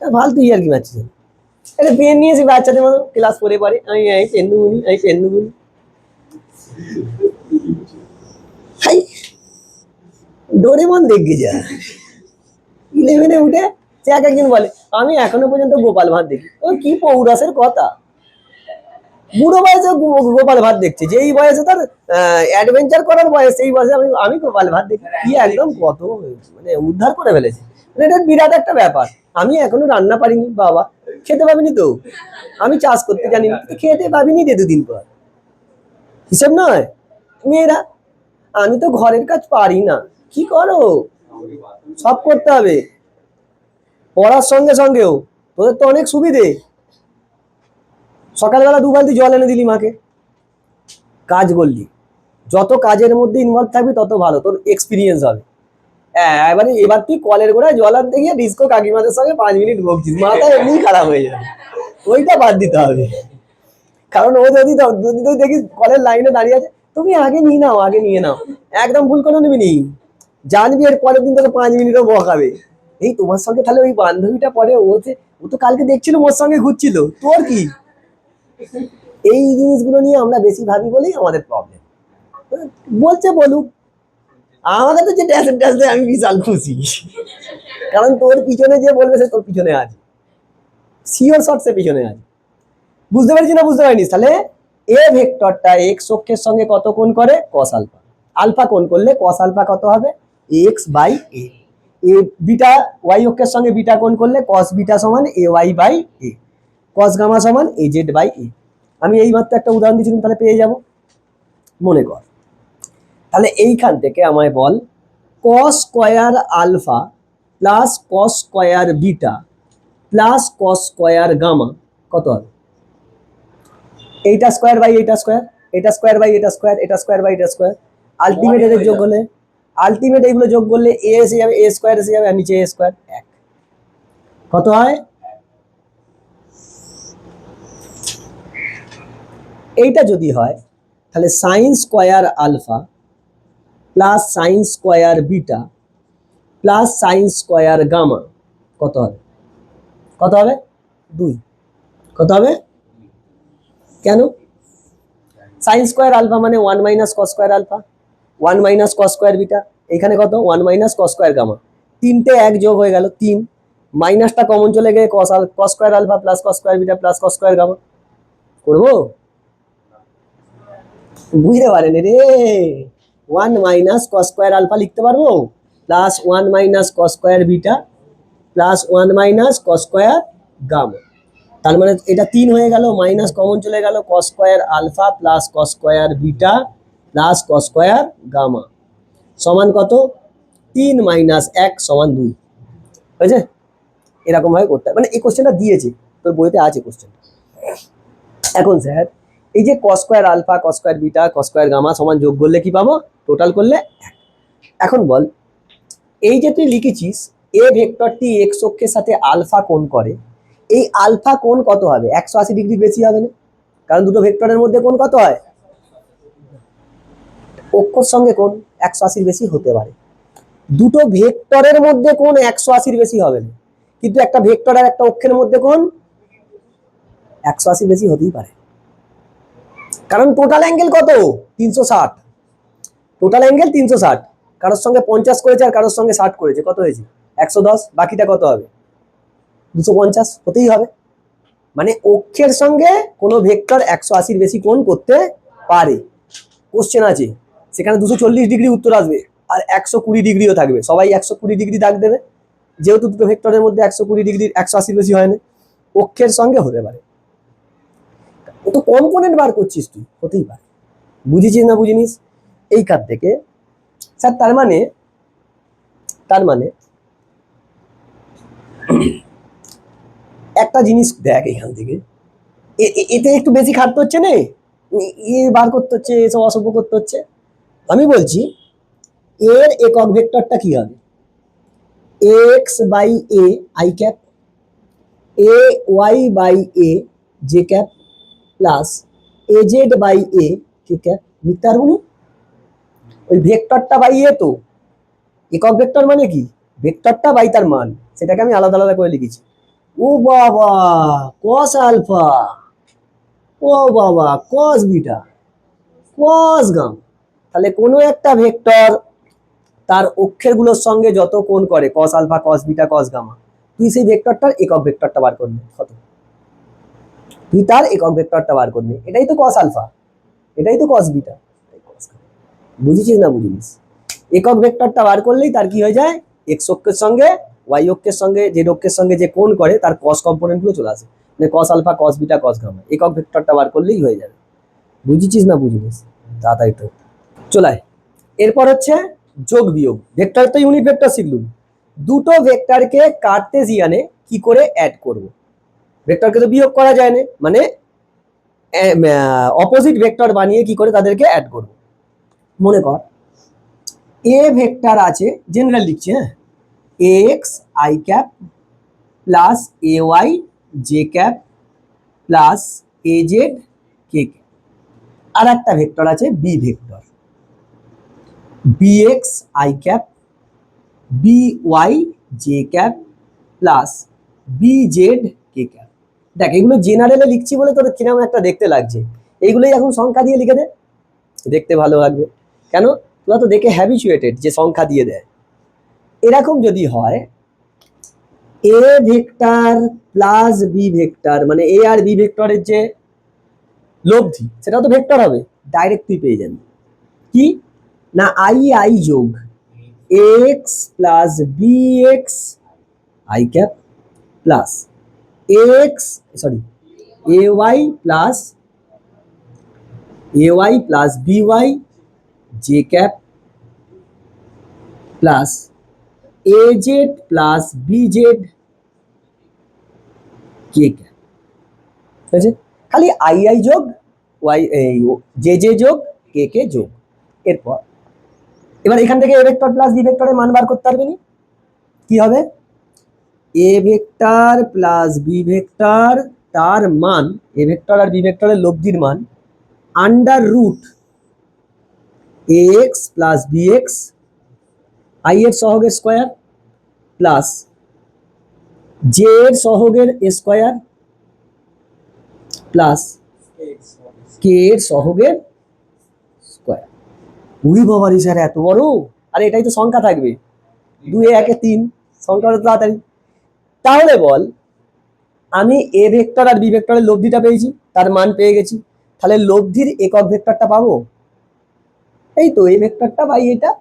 ফালতু ইয়ার কি মারছিস? এটা পেন নিয়েছি বাচ্চাদের মতো, ক্লাস করে পারে আমি এই পেন দুগুনি, এই পেন দুগুনি। হাই ডোরেমন দেখে যা। 11-এ উঠে সে এক একদিন বলে আমি এখনো পর্যন্ত গোপাল ভাঁড় দেখি। ও কি পৌরাসের কথা, বুড়ো বয়সে গোপাল ভাঁড় দেখছে, যেই বয়সে তার অ্যাডভেঞ্চার করার বয়স, সেই বয়সে আমি আমি গোপাল ভাঁড় দেখি। কি একদম কত মানে উদ্ধার করে ফেলেছে, মানে এটা বিরাট একটা ব্যাপার। আমি এখনো রান্না পারিনি বাবা, খেতে পাবিনি তো, আমি চাষ করতে জানি না, খেতে পাবিনি রে দুদিন পর, হিসেব নয়। মেয়েরা আমি তো ঘরের কাজ পারি না, কি করো? সব করতে হবে, পড়ার সঙ্গে সঙ্গেও। তোদের তো অনেক সুবিধে, সকালবেলা 2 বালতি জল এনে দিলি মাকে, কাজ করলি। যত কাজের মধ্যে ইনভলভ থাকবি তত ভালো, তোর এক্সপিরিয়েন্স হবে। এবারে এবার তুই কলের গোড়ায় জল আনতে গিয়ে ডিস্কো কাকিমাদের সঙ্গে 5 মিনিট বকছিস, মাথা এমনি খারাপ হয়ে যাবে। ওইটা বাদ দিতে হবে, কারণ ও যদি তুই দেখিস কলের লাইনে দাঁড়িয়ে আছে, তুমি আগে নিয়ে নাও আগে নিয়ে নাও, একদম ভুল করে নিবি নি। জানবি এর পরের দিন তোকে 5 মিনিটও বকাবে। এই তোমার সঙ্গে তাহলে ওই বান্ধবীটা পরে, ও তো কালকে দেখছিল মোর সঙ্গে ঘুরছিল, তোর কি? এই জিনিসগুলো নিয়ে আমরা বেশি ভাবি বলেই আমাদের প্রবলেম। বলছে বলুক, আমাদের তো যে ড্যাশ দেয় আমি বিশাল খুশি, কারণ তোর পিছনে যে বলবে সে তোর পিছনে আছে, সিওর শট সে পিছনে আছে। বুঝতে পারছি না বুঝতে পারিনি? তাহলে এ ভেক্টরটা এক্স অক্ষের সঙ্গে কত কোণ করে? Cos alpha. আলফা কোণ করলে কস আলফা কত হবে? X by A. A beta Y অক্ষের সঙ্গে বিটা কোণ করলে কস বিটা সমান A Y by A. Cos gamma সমান এ জেড বাই এ। আমি এই মাত্র একটা উদাহরণ দিয়েছিলাম, তাহলে পেয়ে যাব। মনে কর, তাহলে এইখান থেকে আমায় বল cos square alpha plus cos square beta plus cos square gamma কত হবে? এইটা স্কয়ার বাই এইটা স্কয়ার, এটা স্কয়ার বাই এটা স্কয়ার, এটা স্কয়ার বাই এটা স্কয়ার। আলটিমেট এদের যোগ করলে, আলটিমেট এইগুলো যোগ করলে এ এসে যাবে, এ স্কয়ার এসে যাবে, আর নিচে এ স্কয়ার। এক কত হয়? এইটা যদি হয় তাহলে sine square alpha plus sine square beta plus sine square gamma কত হবে? কত হবে? 2। কত হবে? কেন? সাইন স্কয়ার আলফা মানে 1 minus cos square alpha, 1 minus cos square beta, এখানে কত? 1 মাইনাস কস স্কয়ার গামা। তিনটে এক যোগ হয়ে গেল 3, মাইনাসটা কমন চলে গিয়ে cos square alpha plus cos square beta plus cos square gamma. করবো? বুঝতে পারেন রে, one minus cos square alpha লিখতে পারবো, plus one minus cos square beta plus one minus cos square gamma. তার মানে এটা 3 হয়ে গেল, মাইনাস কমন চলে গেল, cos square alpha plus cos square beta plus cos square gamma সমান কত? 3 মাইনাস 1 সমান 2। হয়েছে? এরকম ভাবে করতে হয়, মানে এই কোশ্চেনটা দিয়েছে তোর বইতে আছে কোশ্চেনটা। এখন স্যার এই যে cos square alpha cos square beta cos square gamma সমান যোগ করলে কি পাবো? টোটাল করলে 1। এখন বল, এই যে তুই লিখেছিস এ ভেক্টরটি এক্স অক্ষের সাথে আলফা কোণ করে, এই আলফা কোণ কত হবে? 180 ডিগ্রি বেশি হবে না? কারণ দুটো ভেক্টরের মধ্যে কোণ কত হয়? অক্ষর সঙ্গে কোণ 180 বেশি হতে পারে। দুটো ভেক্টরের মধ্যে কোণ 180 বেশি হবে না, কিন্তু একটা ভেক্টর আর একটা অক্ষের মধ্যে কোণ 180 বেশি হতেই পারে। কারণ টোটাল অ্যাঙ্গেল কত? 360। টোটাল অ্যাঙ্গেল 360, কারোর সঙ্গে 50 করেছে আর কারোর সঙ্গে 60 করেছে, কত হয়েছে? 110। বাকিটা কত হবে? 250 হতেই হবে। মানে অক্ষের সঙ্গে কোনো ভেক্টর 180 বেশি কোণ করতে পারে। কোশ্চেন আছে সেখানে 240 ডিগ্রি উত্তর আসবে আর 120 ডিগ্রিও থাকবে, সবাই 120 ডিগ্রি দাগ দেবে, যেহেতু দুটো ভেক্টরের মধ্যে 120 ডিগ্রি 180 বেশি হয় না, অক্ষের সঙ্গে হতে পারে। ও তো কম্পোনেন্ট বার করছিস তুই, হতেই পারে। বুঝেছিস না বুঝিনিস? এইখান থেকে স্যার তার মানে একটা জিনিস দেখ, এখান থেকে এতে একটু বেশি খাটতে হচ্ছে না, বার করতে হচ্ছে, এসব অসভ্য করতে হচ্ছে। আমি বলছি এর একক ভেক্টরটা কি হবে? X by A I cap, A Y by A J cap plus A Z by A K cap. লিখতে পারবো না? ওই ভেক্টরটা বাই এ তো একক ভেক্টর মানে কি? ভেক্টরটা বাই তার মান, সেটাকে আমি আলাদা আলাদা করে লিখেছি। ও বাবা, কস আলফা, ও বাবা কস বিটা, কস গাম। তাহলে কোনো একটা ভেক্টর তার অক্ষরগুলোর সঙ্গে যত কোণ করে, cos alpha cos beta cos gamma, তুই সেই ভেক্টরটার একক ভেক্টরটা বার করবি কত? তুই তার একক ভেক্টরটা বার করবি, এটাই তো কস আলফা, এটাই তো কস বিটা। বুঝেছিস না বুঝিস? একক ভেক্টরটা বার করলেই তার কি হয়ে যায়? এক্স অক্ষের সঙ্গে ওয়াই অক্ষের সঙ্গে জেড অক্ষের সঙ্গে যে কোণ করে তার কস কম্পোনেন্ট গুলো চলে আসে, মানে cos alpha cos beta cos gamma, একক ভেক্টরটা বার করলেই হয়ে যাবে। বুঝেছিস না বুঝিস? তাড়াতাড়ি তো চলায়। এরপর হচ্ছে যোগ বিয়োগ। ভেক্টর তো ইউনিট ভেক্টর শিখলুম, দুটো ভেক্টরকে কার্টেসিয়ানে কি করে অ্যাড করব? ভেক্টরকে তো বিয়োগ করা যায় না, মানে অপোজিট ভেক্টর বানিয়ে কি করে তাদেরকে অ্যাড করব? মনে কর এ ভেক্টর আছে, জেনারেল লিখছি, হ্যাঁ, X I cap plus A Y J cap plus A Z K cap. আর একটা ভেক্টর আছে B vector, bx i cap by j cap plus bz k cap। দেখ এগুলো জেনারেলে লিখছি বলে তোর কিরকম একটা দেখতে লাগছে, এইগুলোই এখন সংখ্যা দিয়ে লিখে দে, দেখতে ভালো লাগবে। কেন? তোরা তো দেখে হ্যাবিচুয়েটেড যে সংখ্যা দিয়ে দেয়। এরকম যদি হয় A vector plus B vector, মানে এ আর বি ভেক্টরের যে লব্ধি সেটা তো ভেক্টর হবে, ডাইরেক্ট তুই পেয়ে যাবি কি না আই আই যোগ X plus B X I cap plus X A Y plus B Y J cap plus A Z plus B Z K cap. ঠিক আছে? খালি আই আই যোগ ওয়াই জে জে যোগ কে কে যোগ। এবার এখান থেকে এ ভেক্টর প্লাস বি ভেক্টরের মান বার করতে পারবি, কি হবে? A vector plus B vector তার মান, এ ভেক্টর আর বি ভেক্টরের লব্ধির মান under root X plus B X I এর সহগের স্কোয়ার প্লাস জে এর সহগের স্কোয়ার প্লাস কে এর সহগের স্কোয়ার। উড়ি বাবারি স্যার এত বড়! আরে এটাই তো সংখ্যা থাকবে, 2 1 3 সংখ্যা হলো তাড়াতাড়ি। তাহলে বল আমি এ ভেক্টর আর বি ভেক্টরের লব্ধিটা পেয়েছি, তার মান পেয়ে গেছি, তাহলে লব্ধির একক ভেক্টরটা পাবো? এই তো এই ভেক্টরটা বাই এটা।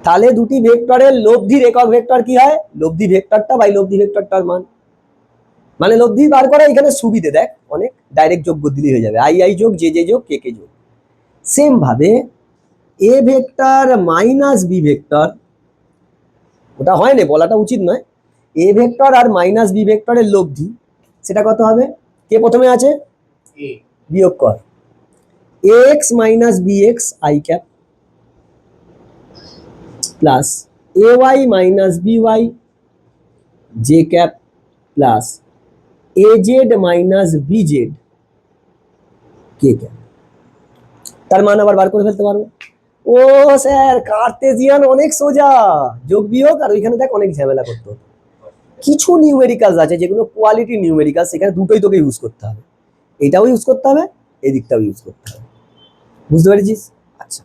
তাহলে দুটি ভেক্টরের লব্ধির একক ভেক্টর কি হয়? লব্ধি ভেক্টরটা বাই লব্ধি ভেক্টরটার মান। মানে লব্ধি বার করা এখানে সুবিধে, দেখ অনেক ডাইরেক্ট যোগ দিলেই হয়ে যাবে, আই আই যোগ জে জে যোগ কে কে যোগ। সেম ভাবে A vector minus B vector, ওটা হয় না, বলাটা উচিত নয়, এ ভেক্টর আর মাইনাস বি ভেক্টরের লব্ধি সেটা কত হবে? কে প্রথমে আছে? A বিয়োগ কর X minus B X I cap plus A Y minus B Y J cap plus A Z minus B Z K cap. তার মান আবার বার করে ফেলতে পারবো। ও স্যার কার্তেজিয়ান অনেক সোজা, যোগ বিয়োগ আর ওইখানে দেখ অনেক ঝামেলা করতে হতো। কিছু নিউমেরিক্যালস আছে যেগুলো কোয়ালিটি নিউমেরিক্যাল, সেখানে দুটোই তোকে ইউজ করতে হবে, এটাও ইউজ করতে হবে এদিকটাও ইউজ করতে হবে। বুঝতে পেরেছিস? আচ্ছা,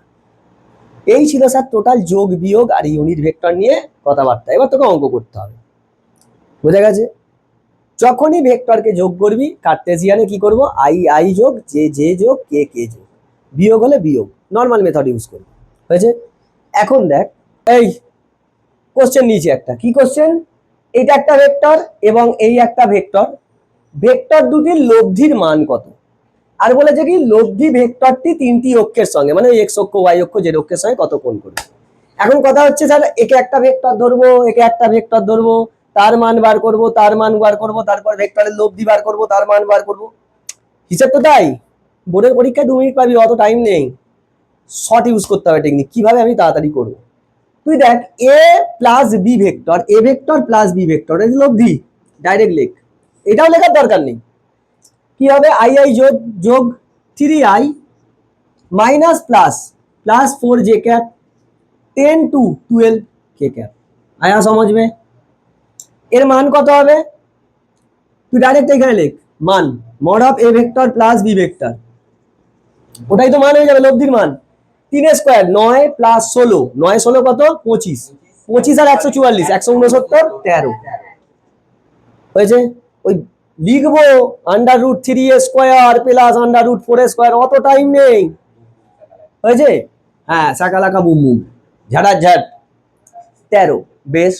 এই ছিল স্যার টোটাল যোগ বিয়োগ আর ইউনিট ভেক্টর নিয়ে কথাবার্তা। এবার তোকে অঙ্ক করতে হবে, বোঝা গেছে? যখনই ভেক্টরকে যোগ করবি কার্তেজিয়ানে কি করব? আই আই যোগ জে জে যোগ কে কে যোগ, বিয়োগ হলে বিয়োগ, নর্মাল মেথড ইউজ করবি। হয়েছে? এখন দেখ এই কোশ্চেন নিচে একটা কি কোশ্চেন, এটা একটা ভেক্টর এবং এই একটা ভেক্টর, ভেক্টর দুটির লব্ধির মান কত? আর বলেছে কি লব্ধি ভেক্টরটি তিনটি অক্ষের সঙ্গে, মানে এক্স অক্ষ ওয়াই অক্ষ জেড অক্ষের সঙ্গে কত কোণ করবে। এখন কথা হচ্ছে স্যার একে একটা ভেক্টর ধরবো, একে একটা ভেক্টর ধরবো, তার মান বার করব, তার মান বার করব, তারপর ভেক্টরের লব্ধি বার করব, তার মান বার করব। হিসেব তো তাই, বোর্ডের পরীক্ষায় 2 মিনিট পাবি, অত টাইম নেই। শর্ট ইউজ করতে হবে টেকনিক, কিভাবে আমি তাড়াতাড়ি করব। তুই দেখ A plus B vector, A vector plus B vector এর লব্ধি ডাইরেক্ট লেখ, এটাও লেখার দরকার নেই। কি হবে? আই আই যোগ যোগ 3i minus plus plus 4 J cap 10 to 12 K cap. आया समझ में? এর মান কত হবে? তুই ডাইরেক্ট এখানে লেখ মান, mod of A vector plus B vector, ওটাই তো মান হয়ে যাবে লব্ধির মান। 3 স্কয়ার 9 প্লাস 16, 9 16 কত? 25, 25 আর 144 169 13 হয়েছে। ওই লিখবো √3 স্কয়ার প্লাস √4 স্কয়ার, অত টাইম নেই। হয়েছে? হ্যাঁ, সাকালাকা বুম বুম ঝাড়া ঝাট 13। বেশ,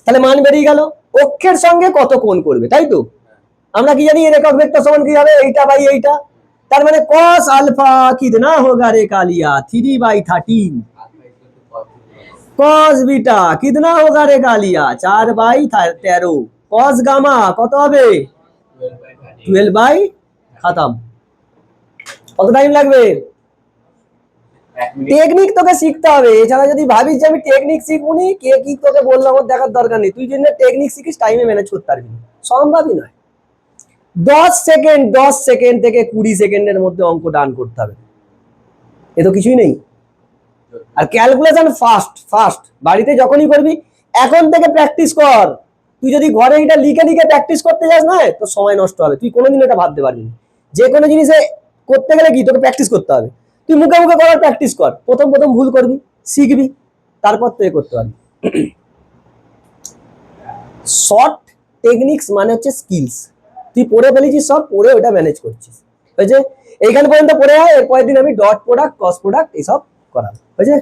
তাহলে মান বেরিয়ে গেল। অক্ষের সঙ্গে কত কোণ করবে, তাই তো? আমরা কি জানি এর একক ভেক্টর সমান কি হবে? এইটা বাই এইটা। তার মানে cos আলফা কিতনা হোগা রে কালিয়া? 3/13। cos বিটা কিতনা হোগা রে কালিয়া? 4/13। cos গামা কত হবে? 12 খতম। কত টাইম লাগবে? টেকনিক তোকে শিখতে হবে, এছাড়া যদি ভাবিস যে আমি টেকনিক শিখবনি, কে কি তোকে বললাম ওর দেখার দরকার নেই। তুই যদি টেকনিক শিখিস টাইমে ম্যানেজ করতে পারবি, সম্ভবই নয়। 10 সেকেন্ড থেকে 20 সেকেন্ডের মধ্যে অঙ্ক ডান করতে হবে, এ তো কিছুই নেই। আর ক্যালকুলেশন ফাস্ট ফাস্ট, বাড়িতে যখনই করবি এখন থেকে প্র্যাকটিস কর। তুই যদি ঘরে এটা লিখে লিখে প্র্যাকটিস করতে যাস না, তো সময় নষ্ট হবে, তুই কোনোদিন এটা ভাবতে পারবি না। যে কোনো জিনিসে করতে গেলে কি তোকে প্র্যাকটিস করতে হবে। তুই মুখে মুখে করার প্র্যাকটিস কর, প্রথম প্রথম ভুল করবি, শিখবি, তারপর তো এ করতে পারবি। শর্ট টেকনিক্স মানে হচ্ছে স্কিলস, তুই পড়ে ফেলেছিস সব, পড়ে ওটা ম্যানেজ করছিস। হয়েছে? এইখানে পর্যন্ত পড়ে হয়, এরপরের দিন আমি ডট প্রোডাক্ট ক্রস প্রোডাক্ট এইসব করাবো। হয়েছে?